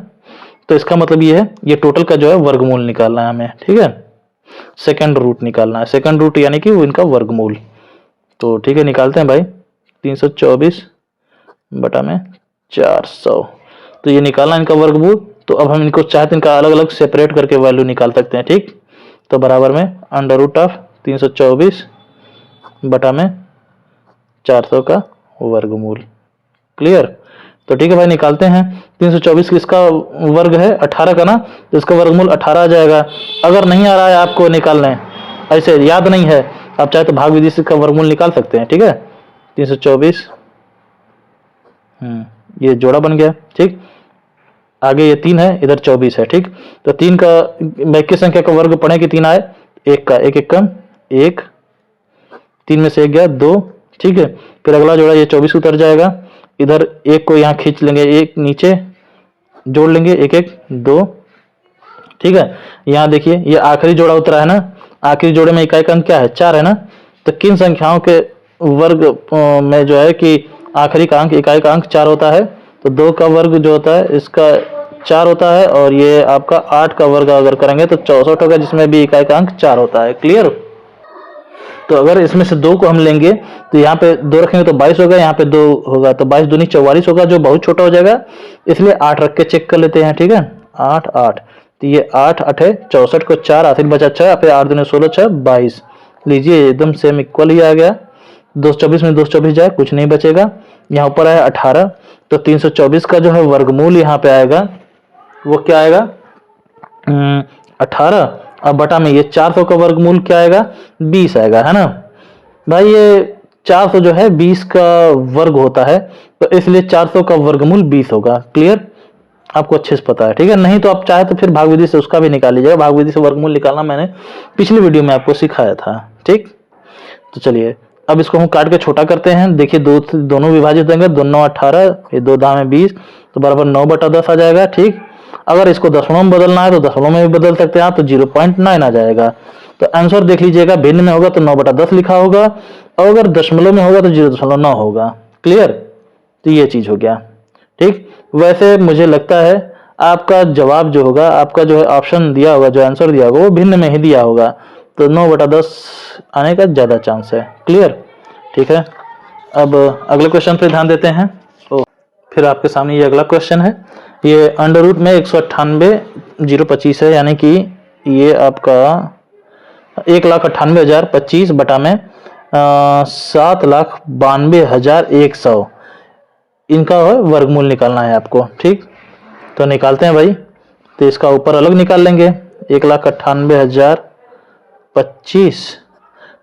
तो इसका मतलब ये है ये टोटल का जो है वर्गमूल निकालना है हमें, ठीक है। सेकंड रूट निकालना है, सेकंड रूट यानी कि वो इनका वर्गमूल। तो ठीक है निकालते हैं भाई, 324 बटा में 400, तो ये निकालना इनका वर्गमूल। तो अब हम इनको चाहते इनका अलग अलग सेपरेट करके वैल्यू निकाल सकते हैं, ठीक। तो बराबर में √ऑफ 324 बटा में 400 का वर्गमूल, क्लियर। तो ठीक है भाई निकालते हैं। 324 किसका वर्ग है, 18 का ना, तो इसका वर्गमूल 18 आ जाएगा। अगर नहीं आ रहा है आपको निकालने, ऐसे याद नहीं है, आप चाहे तो भाग विधि से इसका वर्गमूल निकाल सकते हैं, ठीक है। 324 ये जोड़ा बन गया, ठीक। आगे ये 3 है, इधर 24 है, ठीक। तो 3 का बाकी संख्या का वर्ग पढ़े कि 3 आए, 1 का 1 1 कम 1, 3 में से 1 गया 2, ठीक है। फिर अगला जोड़ा ये 24 उतर जाएगा, इधर 1 को यहाँ खींच लेंगे, 1 नीचे जोड़ लेंगे, 1 1 2, ठीक है। यहाँ देखिए ये आखिरी जोड़ा उतरा है ना, आखिरी जोड़े में इकाई का अंक क्या है, 4 है ना। तो किन संख्याओं के वर्ग में जो है कि आखिरी का अंक इकाई का अंक 4 होता है, तो 2 का वर्ग जो होता है इसका 4 होता है, और ये आपका 8 का वर्ग अगर करेंगे तो 64 होगा, जिसमें भी इकाई का अंक 4 होता है, क्लियर। तो अगर इसमें से 2 को हम लेंगे तो यहाँ पे 2 रखेंगे तो 22 होगा, यहाँ पे 2 होगा तो 22 दूनी 44 होगा, जो बहुत छोटा हो जाएगा, इसलिए 8 रख के चेक कर लेते हैं, ठीक है। 8 8, तो ये 8 8 है 64 को 4 आखिर बचा 6, फिर 8 दूनी 16 6 22, लीजिए एकदम सेम इक्वल ही आ गया। 224 में 224 जाए, कुछ नहीं बचेगा। यहाँ ऊपर आया 18, तो 324 का जो है वर्गमूल यहाँ पे आएगा, वो क्या आएगा 18, अब बटा में ये 400 का वर्गमूल क्या आएगा 20 आएगा, है ना भाई। ये 400 जो है 20 का वर्ग होता है, तो इसलिए 400 का वर्गमूल 20 होगा, क्लियर, आपको अच्छे से पता है, ठीक है। नहीं तो आप चाहे तो फिर भाग विधि से उसका भी निकाल लीजिएगा, भाग विधि से वर्गमूल निकालना मैंने पिछली वीडियो में आपको सिखाया था, ठीक। तो चलिए अब इसको हम काट के छोटा करते हैं, देखिए दोनों विभाजित होंगे, 2 9 18, ये 2 दाम 20, तो बराबर 9/10 आ जाएगा, ठीक। अगर इसको दशमलव में बदलना है तो दशमलव में भी बदल सकते हैं आप, तो 0.9 आ जाएगा। तो आंसर देख लीजिएगा, भिन्न में होगा तो 9/10 लिखा होगा, और अगर दशमलव में होगा तो 0.9 होगा, क्लियर। तो ये चीज हो गया, ठीक। वैसे मुझे लगता है आपका जवाब जो होगा, आपका जो है ऑप्शन दिया होगा, जो आंसर दिया होगा वो भिन्न में ही दिया होगा, तो 9/10 आने का ज्यादा चांस है, क्लियर, ठीक है। अब अगले क्वेश्चन पे ध्यान देते हैं। तो फिर आपके सामने ये अगला क्वेश्चन है, ये अंडर रूट में 198,025 है, यानी कि ये आपका 1,98,025 बटा में 7,92,100, इनका वर्गमूल निकालना है आपको, ठीक। तो निकालते हैं भाई। तो इसका ऊपर अलग निकाल लेंगे, 1,98,025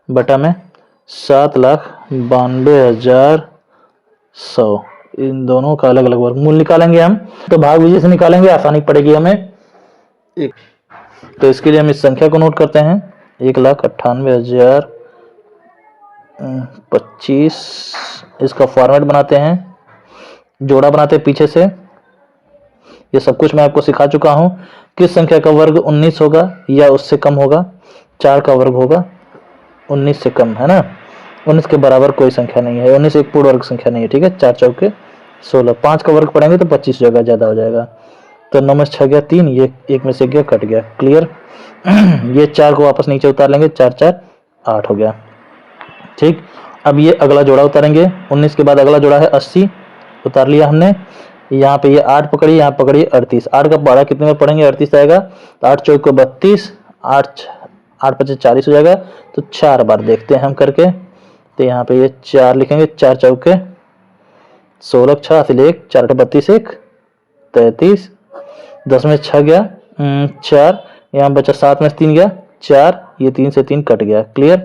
बटा में 7,92,100, इन दोनों का अलग अलग वर्गमूल निकालेंगे हम। तो भाग विधि से निकालेंगे, आसानी पड़ेगी हमें। तो इसके लिए हम इस संख्या को नोट करते हैं, 1,98,025, इसका फॉर्मेट बनाते हैं, जोड़ा बनाते हैं पीछे से। ये सब कुछ मैं आपको सिखा चुका हूं। किस संख्या का वर्ग 19 होगा या उससे कम होगा, 4 का वर्ग होगा 19 से कम, है ना। 19 के बराबर कोई संख्या नहीं है, 19 एक पूर्ण वर्ग संख्या नहीं है, ठीक है। 4 चौके 16, 5 का वर्ग पढ़ेंगे तो 25 जगह ज्यादा हो जाएगा। तो 9 में 6 गया 3, ये 1 में से गया कट गया, क्लियर। ये 4 को वापस नीचे उतार लेंगे, 4 4 8 हो गया, ठीक। अब ये अगला जोड़ा उतारेंगे, 19 के बाद अगला जोड़ा है 80, उतार लिया हमने। यहाँ पे ये 8 पकड़िए, यहाँ पकड़िए 38, 8 का पढ़ा कितने में पढ़ेंगे 38 आएगा, तो 8 चौक को 32, 8 8 25 40 हो जाएगा। तो 4 बार देखते हैं हम करके, तो यहाँ पे ये 4 लिखेंगे, 4 चौके 16 6 1 4 32 1 33, 10 में 6 गया 4, यहाँ बचा 7 में 3 गया 4, ये 3 से 3 कट गया, क्लियर।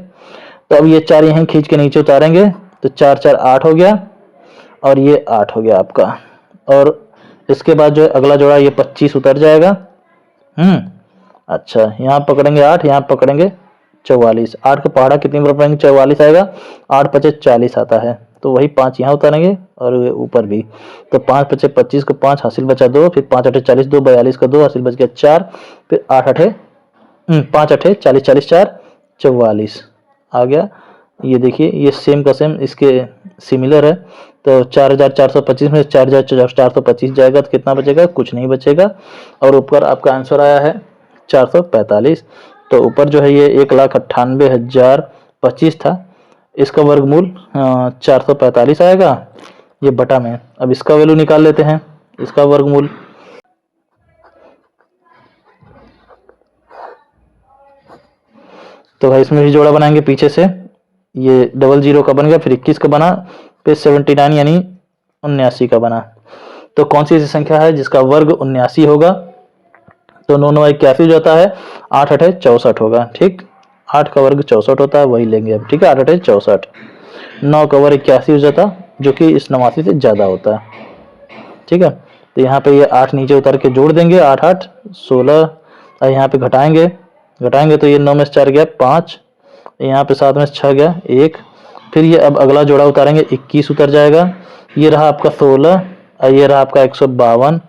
तो अब ये 4 यहाँ खींच के नीचे उतारेंगे, तो 4 4 8 हो गया, और ये 8 हो गया आपका। और इसके बाद जो है अगला जोड़ा ये 25 उतर जाएगा, अच्छा, यहाँ पकड़ेंगे 8, यहाँ पकड़ेंगे 44। 8 का पहाड़ा कितनी बार पढ़ेंगे? 44 आएगा। 8 पचे 40 आता है, तो वही 5 यहाँ उतारेंगे और ऊपर भी। तो 5 पचे 25 को 5 हासिल बचा 2, फिर 5 अठे 40, 2 42 का 2 हासिल बच गया 4, फिर 8 अठे 5 अठे 40, 40 4 44 आ गया। ये देखिए, ये सेम का सेम इसके सिमिलर है। तो 4425 में 4425 जाएगा तो कितना बचेगा? कुछ नहीं बचेगा। और ऊपर आपका आंसर आया है 445। तो ऊपर जो है ये 1,98,025 था, इसका वर्गमूल 445 आएगा, ये बटा में। अब इसका वैल्यू निकाल लेते हैं, इसका वर्गमूल। तो भाई इसमें भी जोड़ा बनाएंगे पीछे से, ये 00 का बन गया, फिर 21 का बना, फिर 79 यानी 79 का बना। तो कौन सी ऐसी संख्या है जिसका वर्ग 79 होगा? तो 9 9 81 जाता है, 8 8 64 होगा। ठीक, 8 का वर्ग 64 होता है, वही लेंगे अब। ठीक है, 8 8 64। 9 का वर्ग 81 हो जाता, जो कि इस 89 से ज़्यादा होता है। ठीक है, तो यहाँ पे ये 8 नीचे उतार के जोड़ देंगे, 8 8 16। और यहाँ पे घटाएंगे तो ये 9 में से 4 गया 5, यहाँ पे 7 में से 6 गया 1। फिर ये अब अगला जोड़ा उतारेंगे, 21 उतर जाएगा। ये रहा आपका 16 और ये रहा आपका 152।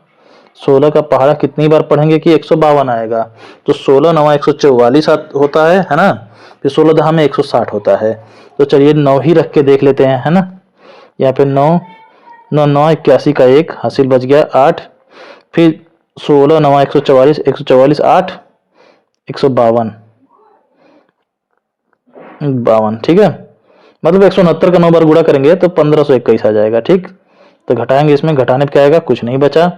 16 का पहाड़ा कितनी बार पढ़ेंगे कि 152 आएगा? तो 16 9 144 होता है ना। फिर 16 दहा में 160 होता है। तो चलिए 9 ही रख के देख लेते हैं, है ना। यहाँ पे 9 9 9 81 का 1 हासिल बच गया 8। फिर 16 9 144 144 8 152 52। ठीक है, मतलब 169 का 9 बार गुणा करेंगे तो 1521 आ जाएगा। ठीक, तो घटाएंगे, इसमें घटाने पे क्या आएगा? कुछ नहीं बचा।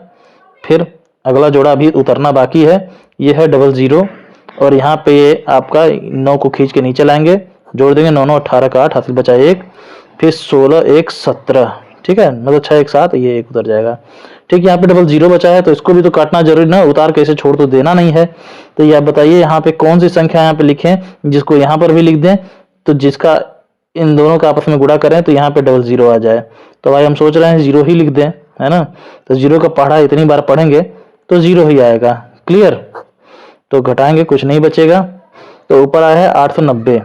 फिर अगला जोड़ा अभी उतरना बाकी है, ये है 00। और यहाँ पे ये आपका 9 को खींच के नीचे लाएंगे, जोड़ देंगे, 9 9 18 का 8 हासिल बचा 1। फिर 16 1 17। ठीक है, मतलब 6 1 7, ये 1 उतर जाएगा। ठीक, यहाँ पे 00 बचा है, तो इसको भी तो काटना जरूरी ना, उतार के इसे छोड़ तो देना नहीं है। तो ये आप बताइए यहाँ पे कौन सी संख्या यहाँ पे लिखें जिसको यहाँ पर भी लिख दें, तो जिसका इन दोनों का आपस में गुणा करें तो यहाँ पे 00 आ जाए। तो भाई हम सोच रहे हैं 0 ही लिख दें, है ना। तो 0 का पहाड़ा इतनी बार पढ़ेंगे तो 0 ही आएगा। क्लियर, तो घटाएंगे, कुछ नहीं बचेगा। तो ऊपर आया है 890।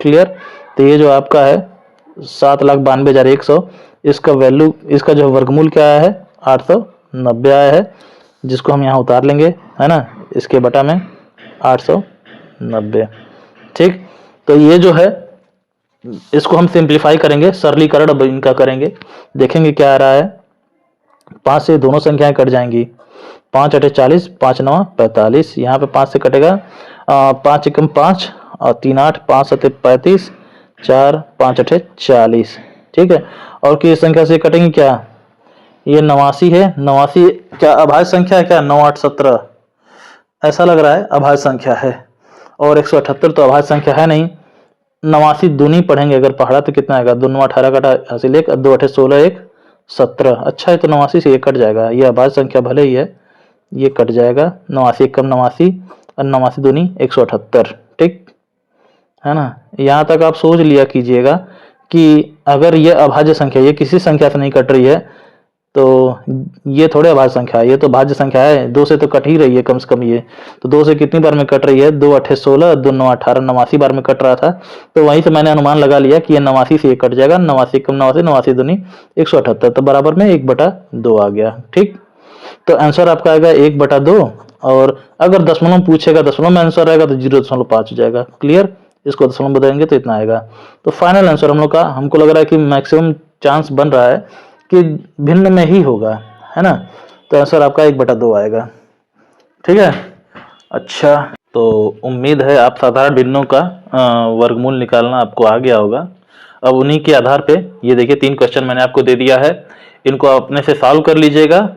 क्लियर, तो ये जो आपका है 7,92,100, इसका वैल्यू, इसका जो वर्गमूल क्या आया है? 890 आया है, जिसको हम यहाँ उतार लेंगे, है ना, इसके बटा में 890। ठीक, तो ये जो है इसको हम सिंप्लीफाई करेंगे, सरलीकरण अब इनका करेंगे, देखेंगे क्या आ रहा है। 5 से दोनों संख्याएं कट जाएंगी, 5 अठे 40 5 9 45। यहाँ पे 5 से कटेगा 5 एकम 5 और 3 8 5 सते 35 4 5 अठे 40। ठीक है, और किस संख्या से कटेंगे? क्या ये 89 है? 89 क्या अभाज्य संख्या है? क्या 9 8 17 ऐसा लग रहा है अभाज्य संख्या है, और 178 तो अभाज्य संख्या है नहीं। 89 दूनी पढ़ेंगे अगर पहाड़ा तो कितना आएगा? 2 9 18 का हासिल 1, 2 8 16 1 17। अच्छा है, तो 89 से ये कट जाएगा, ये अभाज्य संख्या भले ही है, ये कट जाएगा। 89 कम 89 और 89 दूनी 178। ठीक है ना, यहाँ तक आप सोच लिया कीजिएगा कि अगर ये अभाज्य संख्या, ये किसी संख्या से नहीं कट रही है, तो ये थोड़े अभाज्य संख्या है, ये तो भाज्य संख्या है। 2 से तो कट ही रही है कम से कम ये। तो 2 से कितनी बार में कट रही है? 2 8 16 2 9 18 89 बार में कट रहा था। तो वहीं से मैंने अनुमान लगा लिया कि ये 89 से ये कट जाएगा। 89 कम 89 89 दूनी 178, तो बराबर में 1/2 आ गया। ठीक, तो आंसर आपका आएगा 1/2। और अगर दशमलव पूछेगा, दशमलव में आंसर आएगा तो 0.5 हो जाएगा। क्लियर, इसको दशमलव बदलेंगे तो इतना आएगा। तो फाइनल आंसर हम लोग का, हमको लग रहा है कि मैक्सिमम चांस बन रहा है कि भिन्न में ही होगा, है ना। तो आंसर आपका 1/2 आएगा। ठीक है, अच्छा, तो उम्मीद है आप साधारण भिन्नों का वर्गमूल निकालना आपको आ गया होगा। अब उन्हीं के आधार पे ये देखिए 3 क्वेश्चन मैंने आपको दे दिया है, इनको अपने से सॉल्व कर लीजिएगा,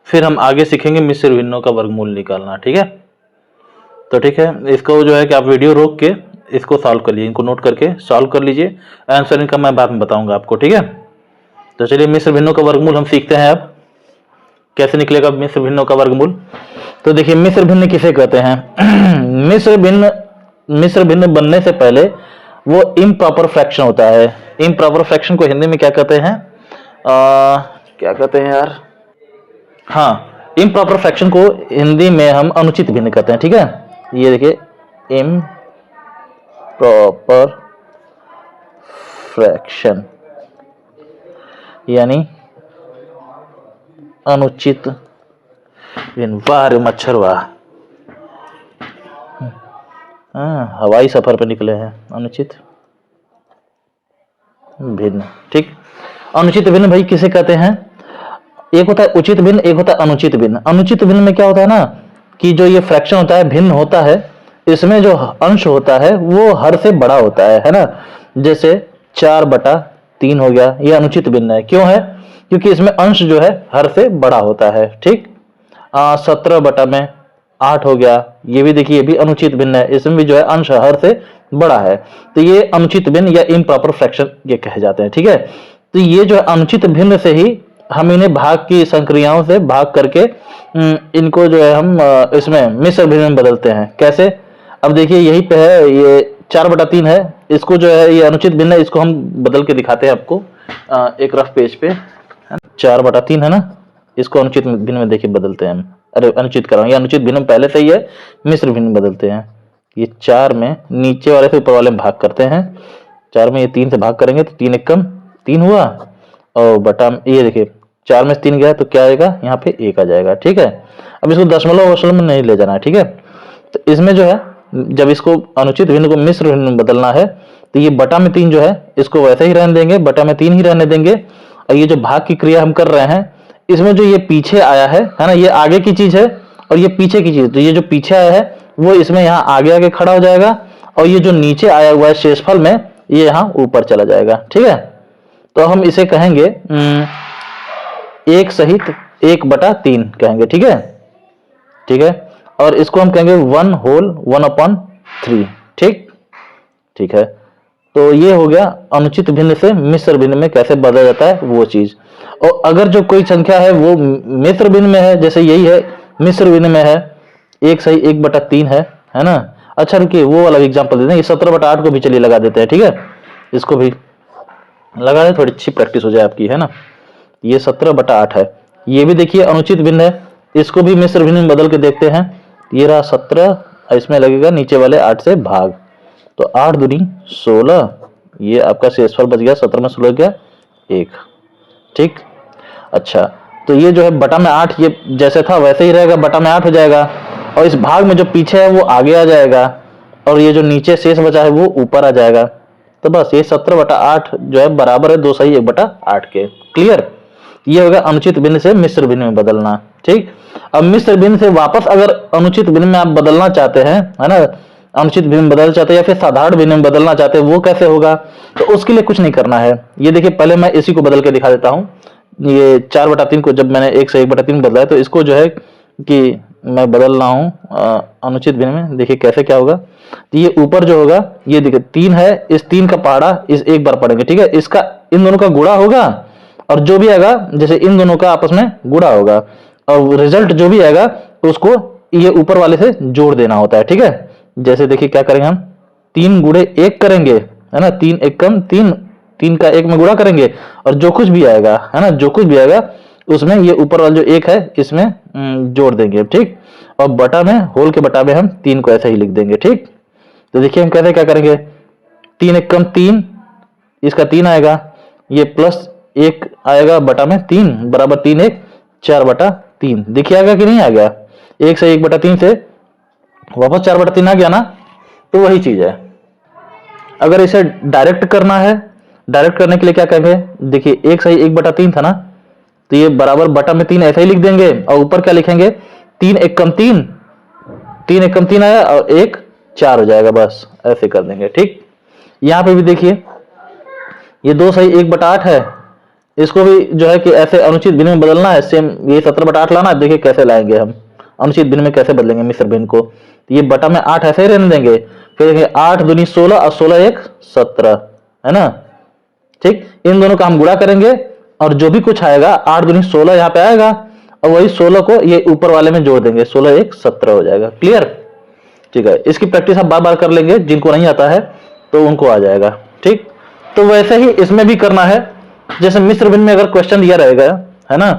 फिर हम आगे सीखेंगे मिश्र भिन्नों का वर्गमूल निकालना। ठीक है, तो ठीक है, इसको जो है कि आप वीडियो रोक के इसको सॉल्व कर लीजिए, इनको नोट करके सॉल्व कर लीजिए। आंसर इनका मैं बाद में बताऊंगा आपको। ठीक है, तो चलिए मिश्र भिन्नों का वर्गमूल हम सीखते हैं। अब कैसे निकलेगा मिश्र भिन्नों का वर्गमूल? तो देखिए, मिश्र भिन्न किसे कहते हैं? मिश्र भिन्न बनने से पहले वो इम्प्रॉपर फ्रैक्शन होता है। इम्प्रॉपर फ्रैक्शन को हिंदी में क्या कहते हैं? क्या कहते हैं यार? हाँ, इम्प्रॉपर फ्रैक्शन को हिंदी में हम अनुचित भिन्न कहते हैं, ठीक है। ये देखिए इम्प्रॉपर फ्रैक्शन यानी अनुचित भिन्न। वाह रे मच्छर वाह, हवाई सफर पे निकले हैं। अनुचित भिन्न, ठीक। अनुचित भिन्न भाई किसे कहते हैं? एक होता है उचित भिन्न, एक होता है अनुचित भिन्न। अनुचित भिन्न में क्या होता है ना कि जो ये फ्रैक्शन होता है, भिन्न होता है, इसमें जो अंश होता है वो हर से बड़ा होता है ना। जैसे 4/3 हो गया, ये अनुचित भिन्न है। क्यों है? क्योंकि इसमें अंश जो है हर से बड़ा होता है, ठीक। 17/8 हो गया, ये भी देखिए, ये भी अनुचित भिन्न है, इसमें भी जो है अंश हर से बड़ा है। तो ये अनुचित भिन्न या इम्प्रॉपर फ्रैक्शन ये कहे जाते हैं, ठीक है। तो ये जो है अनुचित भिन्न से ही हम इन्हें भाग की संक्रियाओं से भाग करके इनको जो है हम इसमें मिश्र भिन्न में बदलते हैं। कैसे? अब देखिए यही पे है, ये 4/3 है, इसको जो है ये अनुचित भिन्न है, इसको हम बदल के दिखाते हैं आपको एक रफ पेज पे। 4/3 है ना, इसको अनुचित भिन्न में देखिए बदलते हैं हम। अरे अनुचित कर रहा हूँ, ये अनुचित भिन्न पहले से ही है, मिश्र भिन्न बदलते हैं। ये 4 में नीचे वाले से ऊपर वाले में भाग करते हैं। 4 में ये 3 से भाग करेंगे तो 3 एकम 3 हुआ, और बटा ये देखिए 4 में से 3 गया तो क्या आएगा, यहाँ पे 1 आ जाएगा, ठीक है। अब इसको दशमलव में नहीं ले जाना है, ठीक है। तो इसमें जो है जब इसको अनुचित भिन्न को मिश्र भिन्न में बदलना है तो ये बटा में 3 जो है इसको वैसे ही रहने देंगे, बटा में 3 ही रहने देंगे। और ये जो भाग की क्रिया हम कर रहे हैं, इसमें जो ये पीछे आया है ना, ये आगे की चीज है और ये पीछे की चीज। तो ये जो पीछे आया है वो इसमें यहाँ आगे आगे खड़ा हो जाएगा, और ये जो नीचे आया हुआ है शेषफल में, ये यहाँ ऊपर चला जाएगा, ठीक है। तो हम इसे कहेंगे 1 सहित 1/3 कहेंगे, ठीक है, ठीक है। और इसको हम कहेंगे 1 होल 1/3, ठीक, ठीक है। तो ये हो गया अनुचित भिन्न से मिश्र भिन्न में कैसे बदला जाता है वो चीज। और अगर जो कोई संख्या है वो मिश्र भिन्न में है, जैसे यही है मिश्र भिन्न में है, 1 सही 1/3 है ना। अच्छा रुकिए, वो वाला एग्जांपल देते हैं, ये 17/8 को भी चलिए लगा देते हैं, ठीक है। इसको भी लगा दे, थोड़ी अच्छी प्रैक्टिस हो जाए आपकी, है ना। ये 17/8 है, ये भी देखिए अनुचित भिन्न है, इसको भी मिश्र भिन्न में बदल के देखते हैं। ये रहा 17, इसमें लगेगा नीचे वाले 8 से भाग, तो 8 दूनी 16, ये आपका शेषफल बच गया, 17 में 16 गया 1, ठीक। अच्छा, तो ये जो है बटा में 8, ये जैसे था वैसे ही रहेगा, बटा में 8 हो जाएगा, और इस भाग में जो पीछे है वो आगे आ जाएगा, और ये जो नीचे शेष बचा है वो ऊपर आ जाएगा। तो बस ये 17/8 जो है बराबर है 2 सही 1/8 के। क्लियर? ये हो गया अनुचित भिन्न से मिश्र भिन्न में बदलना, ठीक। अब मिश्र भिन्न से वापस अगर अनुचित भिन्न में आप बदलना चाहते हैं, है ना, अनुचित भिन्न में बदलना चाहते हैं या फिर साधारण भिन्न में बदलना चाहते हैं, वो कैसे होगा? तो उसके लिए कुछ नहीं करना है। ये देखिए पहले मैं इसी को बदल के दिखा देता हूँ। ये 4/3 को जब मैंने 1 से 1/3 बदला है, तो इसको जो है कि मैं बदल रहा हूँ अनुचित भिन्न में। देखिए कैसे क्या होगा। तो ये ऊपर जो होगा, ये देखिए 3 है, इस 3 का पहाड़ा इस एक बार पढ़ेंगे, ठीक है। इसका इन दोनों का गुणा होगा, और जो भी आएगा जैसे इन दोनों का आपस में गुणा होगा, और रिजल्ट जो भी आएगा उसको ये ऊपर वाले से जोड़ देना होता है, ठीक है। जैसे देखिए क्या करेंगे हम, 3 गुणे 1 करेंगे, है ना, 3 एकम 3, 3 का 1 में गुणा करेंगे, और जो कुछ भी आएगा, है ना, जो कुछ भी आएगा उसमें ये ऊपर वाला जो 1 है इसमें जोड़ देंगे, ठीक। और बटा में, होल के बटा में हम 3 को ऐसे ही लिख देंगे, ठीक। तो देखिए हम कैसे क्या करेंगे, 3 एकम 3, इसका 3 आएगा, ये प्लस 1 आएगा बटा में 3 बराबर 3 1 4/3। देखिए आ गया कि नहीं आ गया? 1 से 1/3 से वापस 4/3 आ गया ना। तो वही चीज है। अगर इसे डायरेक्ट करना है, डायरेक्ट करने के लिए क्या करेंगे, देखिए 1 सही 1/3 था ना, तो ये बराबर बटा में 3 ऐसे ही लिख देंगे, और ऊपर क्या लिखेंगे, 3 एकम 3, 3 एकम 3 आया और 1 4 हो जाएगा, बस ऐसे कर देंगे, ठीक। यहाँ पे भी देखिए ये 2 सही 1/8 है, इसको भी जो है कि ऐसे अनुचित भिन्न में बदलना है, सेम ये 17/8 लाना है। देखिए कैसे लाएंगे हम, अनुचित भिन्न में कैसे बदलेंगे मिश्र भिन्न को। तो ये बटा में 8 ऐसे ही रहने देंगे, फिर देखेंगे 8 दूनी 16 और 16 1 17, है ना, ठीक। इन दोनों का हम गुणा करेंगे, और जो भी कुछ आएगा 8 दूनी 16 यहाँ पे आएगा, और वही 16 को ये ऊपर वाले में जोड़ देंगे, 16 1 17 हो जाएगा। क्लियर? ठीक है। इसकी प्रैक्टिस आप बार बार कर लेंगे, जिनको नहीं आता है तो उनको आ जाएगा, ठीक। तो वैसे ही इसमें भी करना है। जैसे मिश्र भिन्न में अगर क्वेश्चन दिया रहेगा, है ना,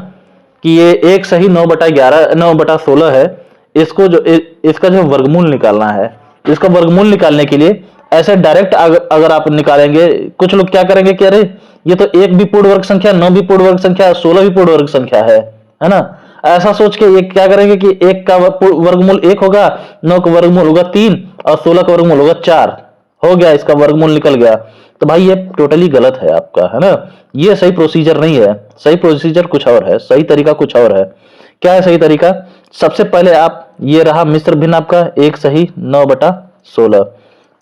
कि ये 1 सही 9/11 9/16 है, इसको जो इसका जो वर्गमूल निकालना है, इसका वर्गमूल निकालने के लिए ऐसे डायरेक्ट अगर आप निकालेंगे, कुछ लोग क्या करेंगे कि अरे ये तो 1 भी पूर्ण वर्ग संख्या, 9 भी पूर्ण वर्ग संख्या, 16 भी पूर्ण वर्ग संख्या है ना, ऐसा सोच के ये क्या करेंगे कि 1 का वर्गमूल 1 होगा, 9 का वर्गमूल होगा 3 और 16 का वर्गमूल होगा 4, हो गया, इसका वर्गमूल निकल गया। तो भाई ये टोटली गलत है आपका, है ना, ये सही प्रोसीजर नहीं है। सही प्रोसीजर कुछ और है, सही तरीका कुछ और है। क्या है सही तरीका? सबसे पहले आप, ये रहा मिश्र भिन्न आपका 1 सही 9/16,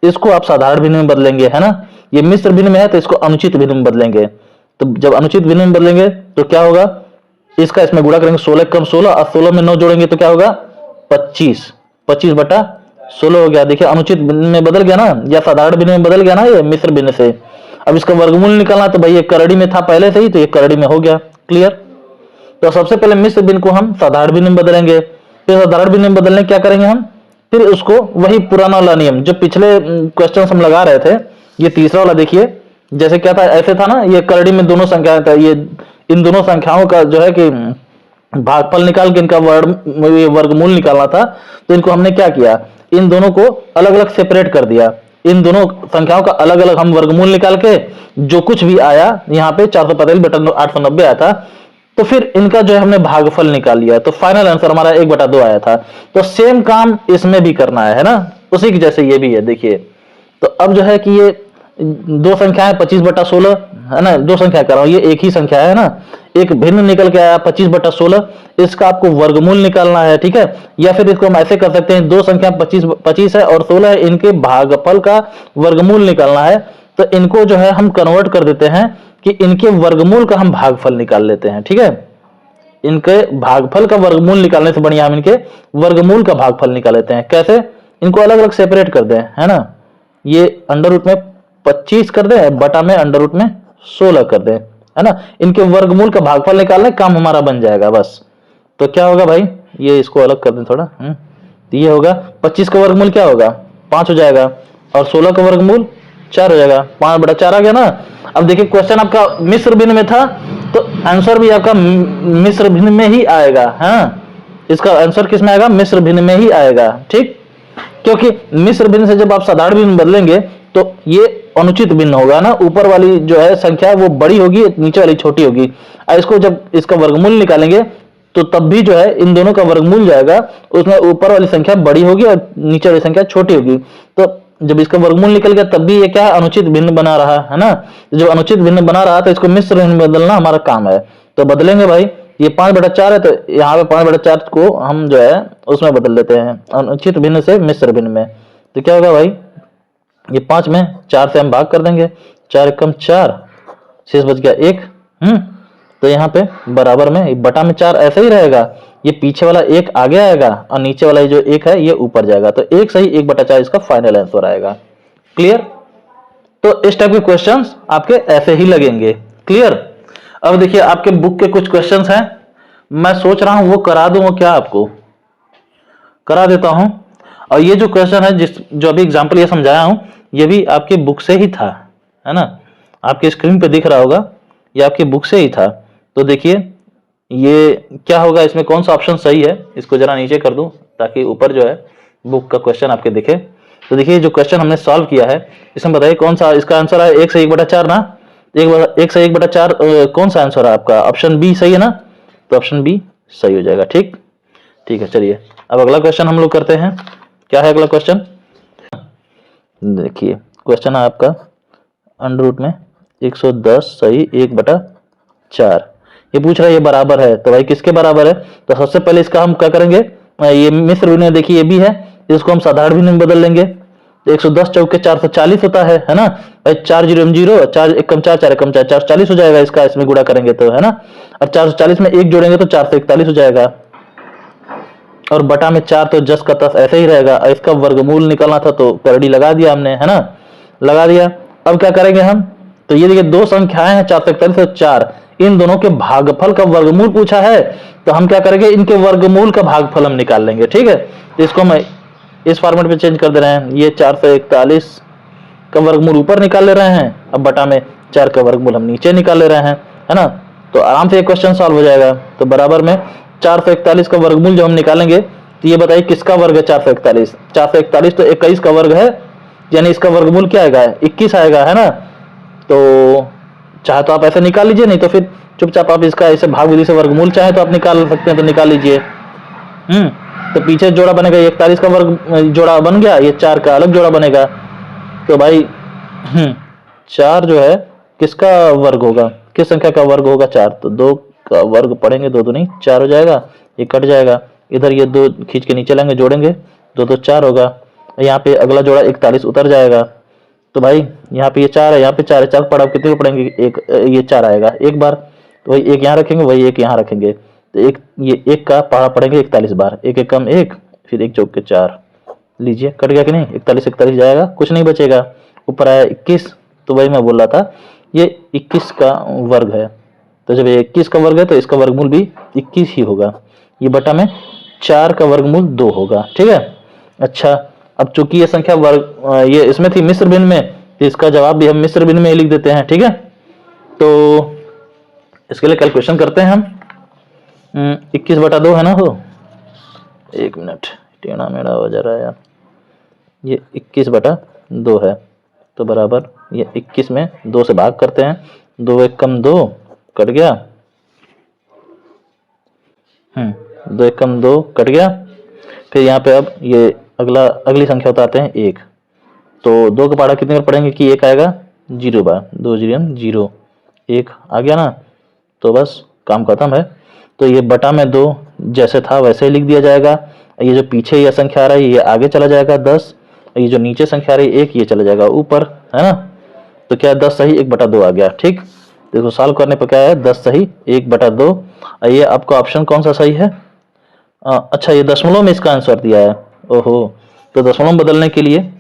इसको आप साधारण भिन्न में बदलेंगे, है ना, ये मिश्र भिन्न में है तो इसको अनुचित भिन्न में बदलेंगे। तो जब अनुचित भिन्न में बदलेंगे तो क्या होगा, इसका इसमें गुणा करेंगे, 16 कम 16 और 16 में 9 जोड़ेंगे तो क्या होगा 25, 25/16 हो गया। देखिए अनुचित भिन्न में बदल गया ना, या साधारण भिन्न में बदल गया ना ये मिश्र भिन्न से। अब इसका वर्गमूल निकालना, तो भाई ये करड़ी में था पहले से ही, तो ये करड़ी में हो गया। क्लियर? तो सबसे पहले मिश्र भिन्न को हम साधारण भिन्न में बदलेंगे, फिर साधारण भिन्न में बदलने क्या करेंगे हम, फिर उसको वही पुराना वाला नियम जो पिछले क्वेश्चन हम लगा रहे थे, ये तीसरा वाला देखिए, जैसे क्या था, ऐसे था ना, ये करड़ी में दोनों संख्याएं था, ये इन दोनों संख्याओं का जो है कि भागफल निकाल के इनका वर्गमूल निकालना था। तो इनको हमने क्या किया, इन दोनों को अलग अलग सेपरेट कर दिया, इन दोनों संख्याओं का अलग अलग हम वर्गमूल निकाल के जो कुछ भी आया यहाँ पे 445/890 आया था, तो फिर इनका जो है हमने भागफल निकाल लिया, तो फाइनल आंसर हमारा 1/2 आया था। तो सेम काम इसमें भी करना है ना, उसी की जैसे ये भी है। देखिए तो अब जो है कि ये दो संख्या है 25/16, है ना, दो संख्या कर रहा हूं, ये एक ही संख्या है ना, एक भिन्न निकल के आया 25/16, इसका आपको वर्गमूल निकालना है, ठीक है। या फिर इसको हम ऐसे कर सकते हैं, दो संख्या 25 है और 16 है, इनके भागफल का वर्गमूल निकालना है, तो इनको जो है हम कन्वर्ट कर देते हैं कि इनके वर्गमूल का हम भागफल निकाल लेते हैं, ठीक है। इनके भागफल का वर्गमूल निकालने से बढ़िया हम इनके वर्गमूल का भागफल निकाल लेते हैं। कैसे? इनको अलग अलग सेपरेट कर दें, है ना, ये अंडर रूट में 25 कर दें, बटा में अंडर रूट में 16 कर दें, है ना, इनके वर्गमूल का भागफल निकालने काम हमारा बन जाएगा बस। तो क्या होगा भाई, ये इसको अलग कर दें थोड़ा, तो ये होगा 25 का वर्गमूल क्या होगा 5 हो जाएगा, और 16 का वर्गमूल 4 हो जाएगा, 5/4 आ गया ना। अब देखिए क्वेश्चन आपका मिश्र भिन्न में था, तो आंसर भी आपका मिश्र भिन्न में ही आएगा, हाँ, इसका आंसर किस में आएगा, मिश्र भिन्न में ही आएगा, ठीक। क्योंकि मिश्र भिन्न से जब आप साधारण भिन्न बदलेंगे तो ये अनुचित भिन्न होगा ना, ऊपर वाली जो है संख्या वो बड़ी होगी, नीचे वाली छोटी होगी। इसको जब इसका वर्गमूल निकालेंगे तो तब भी जो है इन दोनों का वर्गमूल जाएगा, उसमें ऊपर वाली संख्या बड़ी होगी और नीचे वाली संख्या छोटी होगी। तो जब इसका वर्गमूल निकल गया तब भी ये क्या है, अनुचित भिन्न बना रहा है ना। जो अनुचित भिन्न बना रहा तो इसको मिश्र भिन्न बदलना हमारा काम है। तो बदलेंगे भाई, ये 5/4 है, तो यहाँ पे 5/4 को हम जो है उसमें बदल देते हैं, अनुचित भिन्न से मिश्र भिन्न में। तो क्या होगा भाई, ये 5 में 4 से हम भाग कर देंगे, 4 एकम 4, शेष बच गया 1। तो यहाँ पे बराबर में बटा में 4 ऐसे ही रहेगा, ये पीछे वाला 1 आगे आएगा और नीचे वाला जो 1 है ये ऊपर जाएगा। तो 1 सही 1/4 इसका फाइनल आंसर आएगा। क्लियर? तो इस टाइप के क्वेश्चंस आपके ऐसे ही लगेंगे। क्लियर? अब देखिए आपके बुक के कुछ क्वेश्चंस हैं, मैं सोच रहा हूं वो करा दूं, क्या आपको करा देता हूं। और ये जो क्वेश्चन है जो अभी एग्जांपल ये समझाया हूं, ये भी आपके बुक से ही था, है ना, आपके स्क्रीन पे दिख रहा होगा, ये आपके बुक से ही था। तो देखिए ये क्या होगा, इसमें कौन सा ऑप्शन सही है, इसको जरा नीचे कर दूं ताकि ऊपर जो है बुक का क्वेश्चन आपके दिखे। तो देखिए जो क्वेश्चन हमने सॉल्व किया है, इसमें बताइए कौन सा इसका आंसर है, 1 से 1/4 ना, 1 से 1/4 कौन सा आंसर है आपका, ऑप्शन बी सही है ना, तो ऑप्शन बी सही हो जाएगा। ठीक, ठीक है, चलिए अब अगला क्वेश्चन हम लोग करते हैं। क्या है अगला क्वेश्चन? देखिए क्वेश्चन है आपका अंडर रूट में 110 सही 1/4, ये पूछ रहा है ये बराबर है, तो भाई किसके बराबर है? तो सबसे पहले इसका हम क्या करेंगे, ये मिश्र भिन्न, देखिए ये भी है, इसको हम साधारण भिन्न में बदल लेंगे। तो 110 चौके 440 होता है ना, 4 0 0, 4 एकम 4, 4 एकम 4, 440 हो जाएगा इसका, इसमें गुणा करेंगे तो, है ना। और 440 में 1 जोड़ेंगे तो 441 हो जाएगा, और बटा में 4 तो जस का तस ऐसे ही रहेगा। इसका वर्गमूल निकालना था तो करड़ी लगा दिया हमने, है ना, लगा दिया। अब क्या करेंगे हम, तो ये देखिए दो संख्याएं हैं 441 और 4, इन दोनों के भागफल का वर्गमूल पूछा है, तो हम क्या करेंगे, इनके वर्गमूल का भागफल हम निकाल लेंगे। ठीक है, तो इसको हम इस फॉर्मेट में चेंज कर दे रहे हैं, ये 441 का वर्गमूल ऊपर निकाल ले रहे हैं, अब बटा में 4 का वर्गमूल हम नीचे निकाल ले रहे हैं, है ना। तो आराम से ये क्वेश्चन सॉल्व हो जाएगा। तो बराबर में 441 का वर्गमूल जो हम निकालेंगे, तो ये बताइए किसका वर्ग है 441? 441 तो 21 का वर्ग है, यानी इसका वर्गमूल क्या आएगा? 21 आएगा, है ना। तो चाहे तो आप ऐसे निकाल लीजिए, नहीं तो फिर चुपचाप आप इसका ऐसे भाग विधि से वर्गमूल चाहे तो आप निकाल सकते हैं, तो निकाल लीजिए। तो पीछे जोड़ा बनेगा, 41 का वर्ग जोड़ा बन गया, ये 4 का अलग जोड़ा बनेगा। तो भाई 4 जो है किसका वर्ग होगा, किस संख्या का वर्ग होगा? 4। तो 2 का वर्ग पढ़ेंगे, 2 दूनी 4 हो जाएगा, ये कट जाएगा, इधर ये 2 खींच के नीचे लाएंगे, जोड़ेंगे, 2 2 4 होगा। यहाँ पे अगला जोड़ा 41 उतर जाएगा। तो भाई यहाँ पे ये 4 है, यहाँ पे 4 है, 4 पढ़ा कितने को पढ़ेंगे? एक, ये 4 आएगा एक बार, तो वही एक यहाँ रखेंगे, वही एक यहाँ रखेंगे, तो एक ये एक का पढ़ा पढ़ेंगे 41 बार, एक एक कम एक, फिर एक चौक के 4, लीजिए कट गया कि नहीं? 41 41 जाएगा, कुछ नहीं बचेगा, ऊपर आया 21। तो वही मैं बोल रहा था, ये 21 का वर्ग है, तो जब ये 21 का वर्ग है तो इसका वर्गमूल भी 21 ही होगा, ये बटा में 4 का वर्गमूल 2 होगा, ठीक है। अच्छा, अब चूंकि ये संख्या वर्ग ये इसमें थी मिश्र भिन्न में, तो इसका जवाब भी हम मिश्र भिन्न में ही लिख देते हैं, ठीक है। तो इसके लिए कैलकुलेशन करते हैं हम। 21 बटा 2 है ना, हो 1 मिनट, टेढ़ा मेढ़ा हो जा रहा है यार, ये 21 बटा 2 है, तो बराबर ये 21 में 2 से भाग करते हैं, 2 1 कम 2 कट गया, 2 1 कम 2 कट गया। फिर यहाँ पे अब ये अगली संख्या उतारते हैं 1, तो 2 का पहाड़ा कितने बार पढ़ेंगे कि 1 आएगा? 0 बार, 2 0 0, 1 आ गया ना, तो बस काम खत्म है। तो ये बटा में 2 जैसे था वैसे ही लिख दिया जाएगा। ये जो पीछे यह संख्या आ रहा है ये आगे चला जाएगा 10, ये जो नीचे संख्या आ रही है 1 ये चला जाएगा ऊपर, है ना। तो क्या 10 सही 1 बटा 2 आ गया, ठीक। देखो सॉल्व करने पर क्या है, 10 सही 1 बटा 2। ये आपका ऑप्शन कौन सा सही है? अच्छा, ये दशमलव में इसका आंसर दिया है, ओहो। तो दशमलव में बदलने के लिए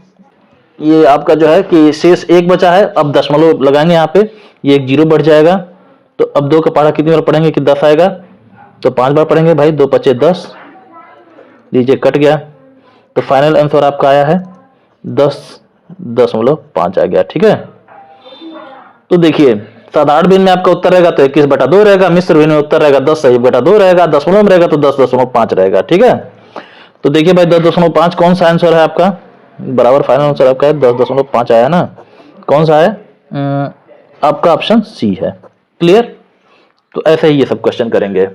ये आपका जो है कि शेष 1 बचा है, अब दशमलव लगाएंगे यहाँ पे, ये एक 0 बढ़ जाएगा। तो अब 2 का पहाड़ा कितनी बार पढ़ेंगे कि 10 आएगा? तो 5 बार पढ़ेंगे भाई, 2 5 10, लीजिए कट गया। तो फाइनल आंसर आपका आया है 10.5 आ गया, ठीक है। तो देखिए साधारण भिन्न में आपका उत्तर रहेगा तो 21 बटा 2 रहेगा, मिश्र भिन्न में उत्तर रहेगा 10 सही बटा 2 रहेगा, दशमलव में रहेगा तो 10.5 रहेगा, ठीक है। तो देखिए भाई 10.5 कौन सा आंसर है आपका? बराबर फाइनल आंसर आपका है 10.5 आया ना, कौन सा है? आपका ऑप्शन सी है, क्लियर। तो ऐसे ही ये सब क्वेश्चन करेंगे।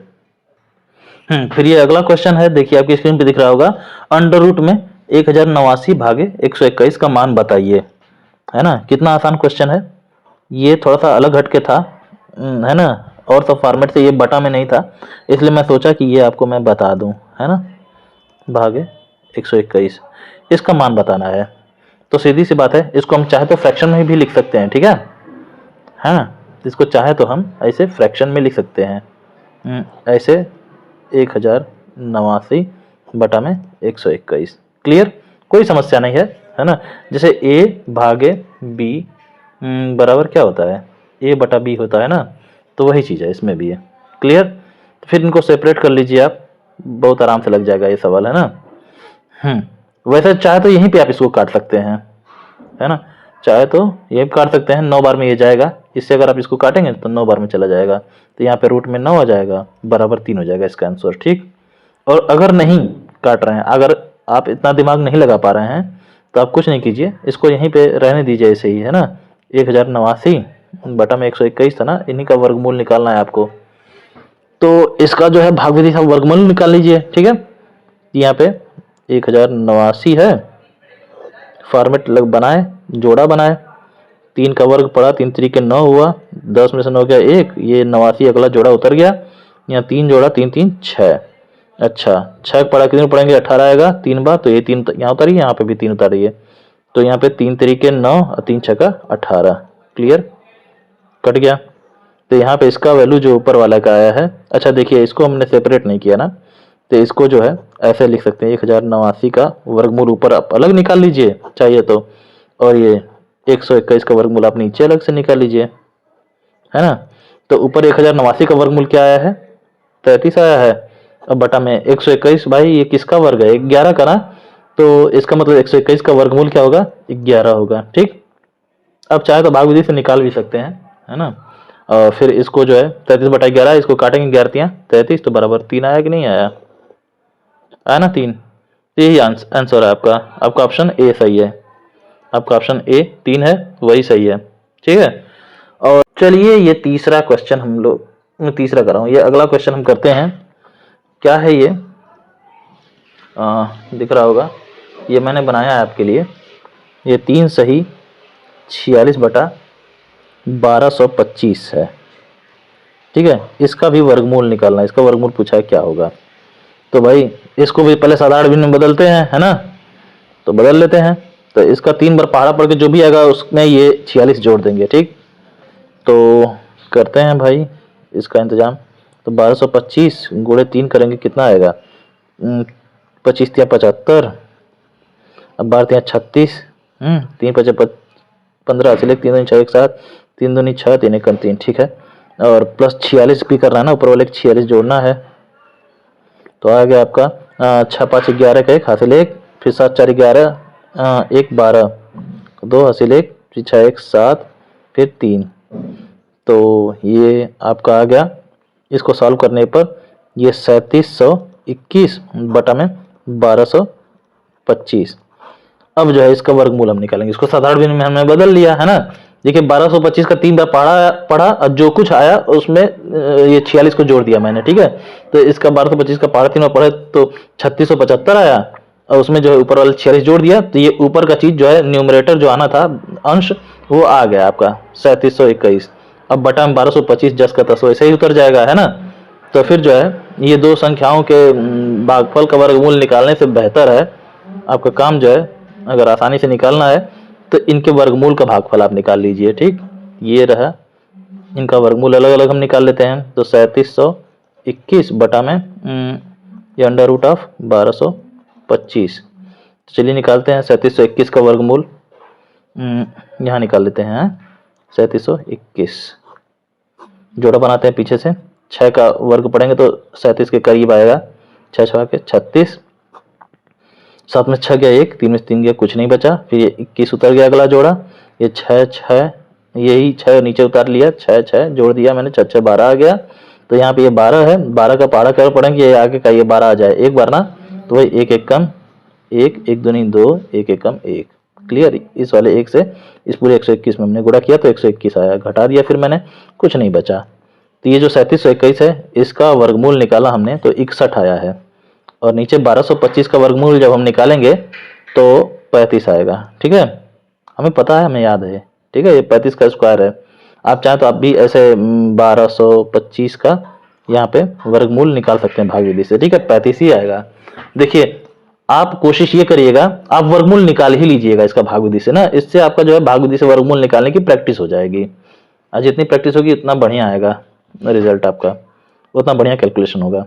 फिर ये अगला क्वेश्चन है, देखिए आपकी स्क्रीन पे दिख रहा होगा, अंडर रूट में 1089 भागे 121 का मान बताइए, है ना। कितना आसान क्वेश्चन है, ये थोड़ा सा अलग हटके था, है ना, और सब फॉर्मेट से ये बटा में नहीं था, इसलिए मैं सोचा कि ये आपको मैं बता दूं, है ना। भागे 121 इसका मान बताना है, तो सीधी सी बात है, इसको हम चाहे तो फ्रैक्शन में भी लिख सकते हैं, ठीक है ना। इसको चाहे तो हम ऐसे फ्रैक्शन में लिख सकते हैं, ऐसे 1089 बटा में 121, क्लियर, कोई समस्या नहीं है ना। जैसे a भागे b बराबर क्या होता है? a बटा b होता है ना, तो वही चीज़ है इसमें भी है, क्लियर। फिर इनको सेपरेट कर लीजिए आप, बहुत आराम से लग जाएगा ये सवाल, है ना। वैसे चाहे तो यहीं पे आप इसको काट सकते हैं, है ना, चाहे तो ये काट सकते हैं, 9 बार में ये जाएगा, इससे अगर आप इसको काटेंगे तो 9 बार में चला जाएगा, तो यहाँ पे रूट में 9 आ जाएगा, बराबर 3 हो जाएगा इसका आंसर, ठीक। और अगर नहीं काट रहे हैं, अगर आप इतना दिमाग नहीं लगा पा रहे हैं, तो आप कुछ नहीं कीजिए, इसको यहीं पे रहने दीजिए ऐसे ही, है ना। 1089 बटा में 121 था ना, इन्हीं का वर्गमूल निकालना है आपको, तो इसका जो है भाग विधि से वर्गमूल निकाल लीजिए, ठीक है। यहाँ पे 1089 है, फॉर्मेट लग बनाए, जोड़ा बनाए, 3 का वर्ग पड़ा, 3 3 के 9 हुआ, 10 में से 9 गया 1, ये 89 अगला जोड़ा उतर गया, यहाँ 3 जोड़ा 3 3 6। अच्छा 6 पढ़ा कितने पढ़ेंगे? 18 आएगा 3 बार, तो ये 3 यहाँ उतारिए, यहाँ पे भी 3 उतारिए, तो यहाँ पे 3 3 के 9 और 3 6 का 18, क्लियर, कट गया। तो यहाँ पे इसका वैल्यू जो ऊपर वाला का आया है, अच्छा देखिए इसको हमने सेपरेट नहीं किया ना, तो इसको जो है ऐसे लिख सकते हैं, 1089 का वर्गमूल ऊपर आप अलग निकाल लीजिए चाहिए तो, और ये 121 का वर्गमूल आप नीचे अलग से निकाल लीजिए, है ना। तो ऊपर 1089 का वर्गमूल क्या आया है? 33 आया है। अब बटा में 121, भाई ये किसका वर्ग है? 11 का ना, तो इसका मतलब 121 का वर्गमूल क्या होगा? 11 होगा, ठीक। अब चाहे तो भाग विधि से निकाल भी सकते हैं, है ना। और फिर इसको जो है 33/11, इसको काटेंगे 11 33, तो बराबर 3 आया कि नहीं आया? आया ना 3। तो यही आंसर है आपका। आपका ऑप्शन ए सही है। आपका ऑप्शन ए 3 है, वही सही है। ठीक है। और चलिए ये तीसरा क्वेश्चन हम लोग, मैं तीसरा कर रहा हूँ, ये अगला क्वेश्चन हम करते हैं। क्या है ये? दिख रहा होगा, ये मैंने बनाया है आपके लिए। ये 3 सही 46/1225 है। ठीक है। इसका भी वर्गमूल निकालना है। इसका वर्गमूल पूछा है क्या होगा। तो भाई इसको भी पहले साधारण भिन्न में बदलते हैं, है ना? तो बदल लेते हैं। तो इसका 3 बार पहाड़ा पढ़ के जो भी आएगा उसमें ये 46 जोड़ देंगे। ठीक, तो करते हैं भाई इसका इंतजाम। तो 1225 गुणे 3 करेंगे, कितना आएगा? 25 × 75, अब 12 × 36, 3 × 5 = 15, 3 दूनी 6 1 7, 3 दूनी 6, 3 1 3। ठीक है। और प्लस 46 भी करना है ना, ऊपर वाले 46 जोड़ना है। तो आ गया आपका 6 5 11 का 1 हासिल 1, फिर 7 4 11, 1 12, 2 हासिल 1, फिर 6 1 7, फिर 3। तो ये आपका आ गया। इसको सॉल्व करने पर ये 3721 बटा में 1225। अब जो है इसका वर्गमूल हम निकालेंगे। इसको साधारण भिन्न में हमने बदल लिया, है ना? देखिए 1225 का 3 बार पढ़ा और जो कुछ आया उसमें ये 46 को जोड़ दिया मैंने। ठीक है। तो इसका 1225 का पढ़ा 3 बार पढ़े तो 3675 आया, और उसमें जो है ऊपर वाले 46 जोड़ दिया, तो ये ऊपर का चीज जो है न्यूमरेटर जो आना था अंश, वो आ गया आपका 3721। अब बटा में 1225 10 का 10 ऐसे ही उतर जाएगा, है ना? तो फिर जो है ये दो संख्याओं के भागफल का वर्गमूल निकालने से बेहतर है आपका काम जो है, अगर आसानी से निकालना है तो इनके वर्गमूल का भागफल आप निकाल लीजिए। ठीक, ये रहा, इनका वर्गमूल अलग अलग हम निकाल लेते हैं। तो 3721 बटा में ये √1225। तो चलिए निकालते हैं 3721 का वर्गमूल। यहाँ निकाल लेते हैं 3721, जोड़ा बनाते हैं पीछे से। 6 का वर्ग पढ़ेंगे तो 37 के करीब आएगा। 6 6 के 36, 7 में 6 गया 1, 3 में 3 गया, कुछ नहीं बचा। फिर ये 21 उतर गया अगला जोड़ा। ये 6 6, यही 6 नीचे उतार लिया, 6 6 जोड़ दिया मैंने, 6 6 12 आ गया। तो यहाँ पे ये 12 है, 12 का पहाड़ा कर पढ़ेंगे, ये आगे का ये 12 आ जाए एक बार ना, तो वही 1 1 कम 1, 1 दूनी 2, 1 1 कम 1। क्लियर? इस वाले 1 से इस पूरे 121 में हमने गुणा किया तो 121 आया, घटा दिया फिर मैंने, कुछ नहीं बचा। तो ये जो 3721 है इसका वर्गमूल निकाला हमने तो 61 आया है। और नीचे 1225 का वर्गमूल जब हम निकालेंगे तो 35 आएगा। ठीक है, हमें पता है, हमें याद है। ठीक है, ये 35 का स्क्वायर है। आप चाहें तो आप भी ऐसे 1225 का यहाँ पे वर्गमूल निकाल सकते हैं भाग विधि से। ठीक है, 35 ही आएगा। देखिए आप कोशिश ये करिएगा, आप वर्गमूल निकाल ही लीजिएगा इसका भाग विधि से ना, इससे आपका जो है भाग विधि से वर्गमूल निकालने की प्रैक्टिस हो जाएगी। और जितनी प्रैक्टिस होगी उतना बढ़िया आएगा रिजल्ट आपका, उतना बढ़िया कैलकुलेशन होगा।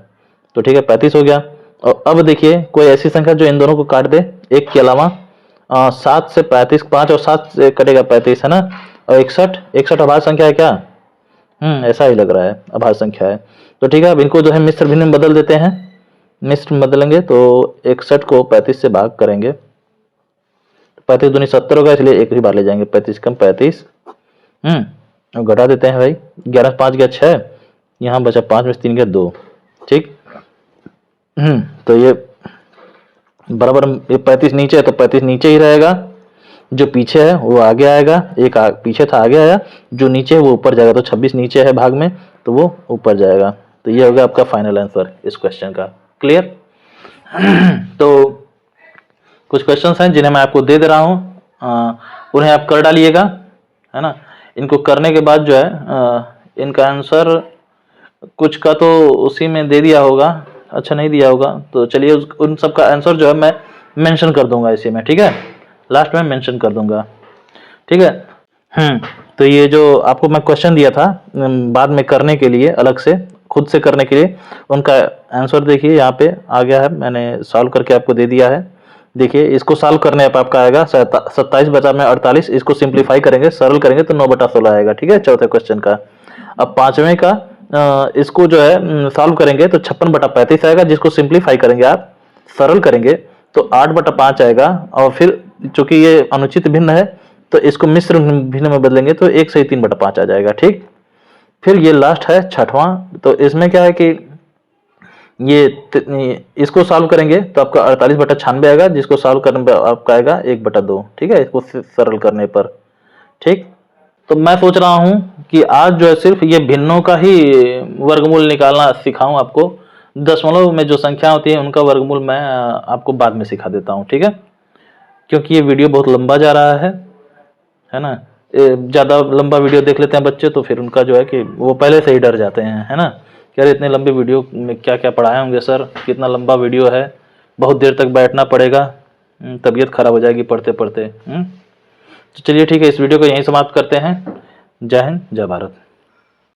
तो ठीक है, 35 हो गया। और अब देखिए कोई ऐसी संख्या जो इन दोनों को काट दे, एक के अलावा 7 से 35, 5 और 7 से कटेगा 35, है ना? और 61 अभाज्य संख्या है क्या? ऐसा ही लग रहा है, अभाज्य संख्या है। तो ठीक है, अब इनको जो है मिश्र भिन्न में बदल देते हैं। मिश्र में बदलेंगे तो 61 को 35 से भाग करेंगे, 35 दूनी 70 होगा, इसलिए एक ही बार ले जाएंगे, 35 कम 35। घटा देते हैं भाई, 11 5 गया 6, यहाँ बचा 5 में 3 गया 2। ठीक, तो ये बराबर, ये 35 नीचे है तो 35 नीचे ही रहेगा, जो पीछे है वो आगे आएगा, एक पीछे था आगे आया, जो नीचे है वो ऊपर जाएगा। तो 26 नीचे है भाग में तो वो ऊपर जाएगा। तो ये हो गया आपका फाइनल आंसर इस क्वेश्चन का। क्लियर? तो कुछ क्वेश्चंस हैं जिन्हें मैं आपको दे रहा हूँ, उन्हें आप कर डालिएगा, है ना? इनको करने के बाद जो है इनका आंसर कुछ का तो उसी में दे दिया होगा, अच्छा नहीं दिया होगा तो चलिए उन सब का आंसर जो है मैं मेंशन कर दूंगा इसी में। ठीक है, लास्ट में मेंशन कर दूंगा। ठीक है। तो ये जो आपको मैं क्वेश्चन दिया था बाद में करने के लिए, अलग से खुद से करने के लिए, उनका आंसर देखिए यहाँ पे आ गया है, मैंने सॉल्व करके आपको दे दिया है। देखिए इसको सॉल्व करने पर आपका आएगा 27 बचा में 48, इसको सिंप्लीफाई करेंगे, सरल करेंगे तो 9/16 आएगा। ठीक है, चौथे क्वेश्चन का। अब पांचवें का इसको जो है सॉल्व करेंगे तो 56/35 आएगा, जिसको सिंप्लीफाई करेंगे आप, सरल करेंगे तो 8/5 आएगा। और फिर चूंकि ये अनुचित भिन्न है तो इसको मिश्र भिन्न में बदलेंगे तो 1 से 3/5 आ जाएगा। ठीक, फिर ये लास्ट है छठवां। तो इसमें क्या है कि ये इसको सॉल्व करेंगे तो आपका 48/96 आएगा, जिसको सॉल्व करने पर आपका आएगा 1/2। ठीक है, इसको सरल करने पर। ठीक, तो मैं सोच रहा हूं कि आज जो है सिर्फ ये भिन्नों का ही वर्गमूल निकालना सिखाऊं आपको। दशमलव में जो संख्या होती है उनका वर्गमूल मैं आपको बाद में सिखा देता हूं। ठीक है, क्योंकि ये वीडियो बहुत लंबा जा रहा है ना। ज़्यादा लंबा वीडियो देख लेते हैं बच्चे तो फिर उनका जो है कि वो पहले से ही डर जाते हैं, है ना। यार इतने लंबे वीडियो में क्या क्या पढ़ाए होंगे सर, कितना लंबा वीडियो है, बहुत देर तक बैठना पड़ेगा, तबीयत खराब हो जाएगी पढ़ते पढ़ते। तो चलिए ठीक है, इस वीडियो को यहीं समाप्त करते हैं। जय हिंद, जय भारत।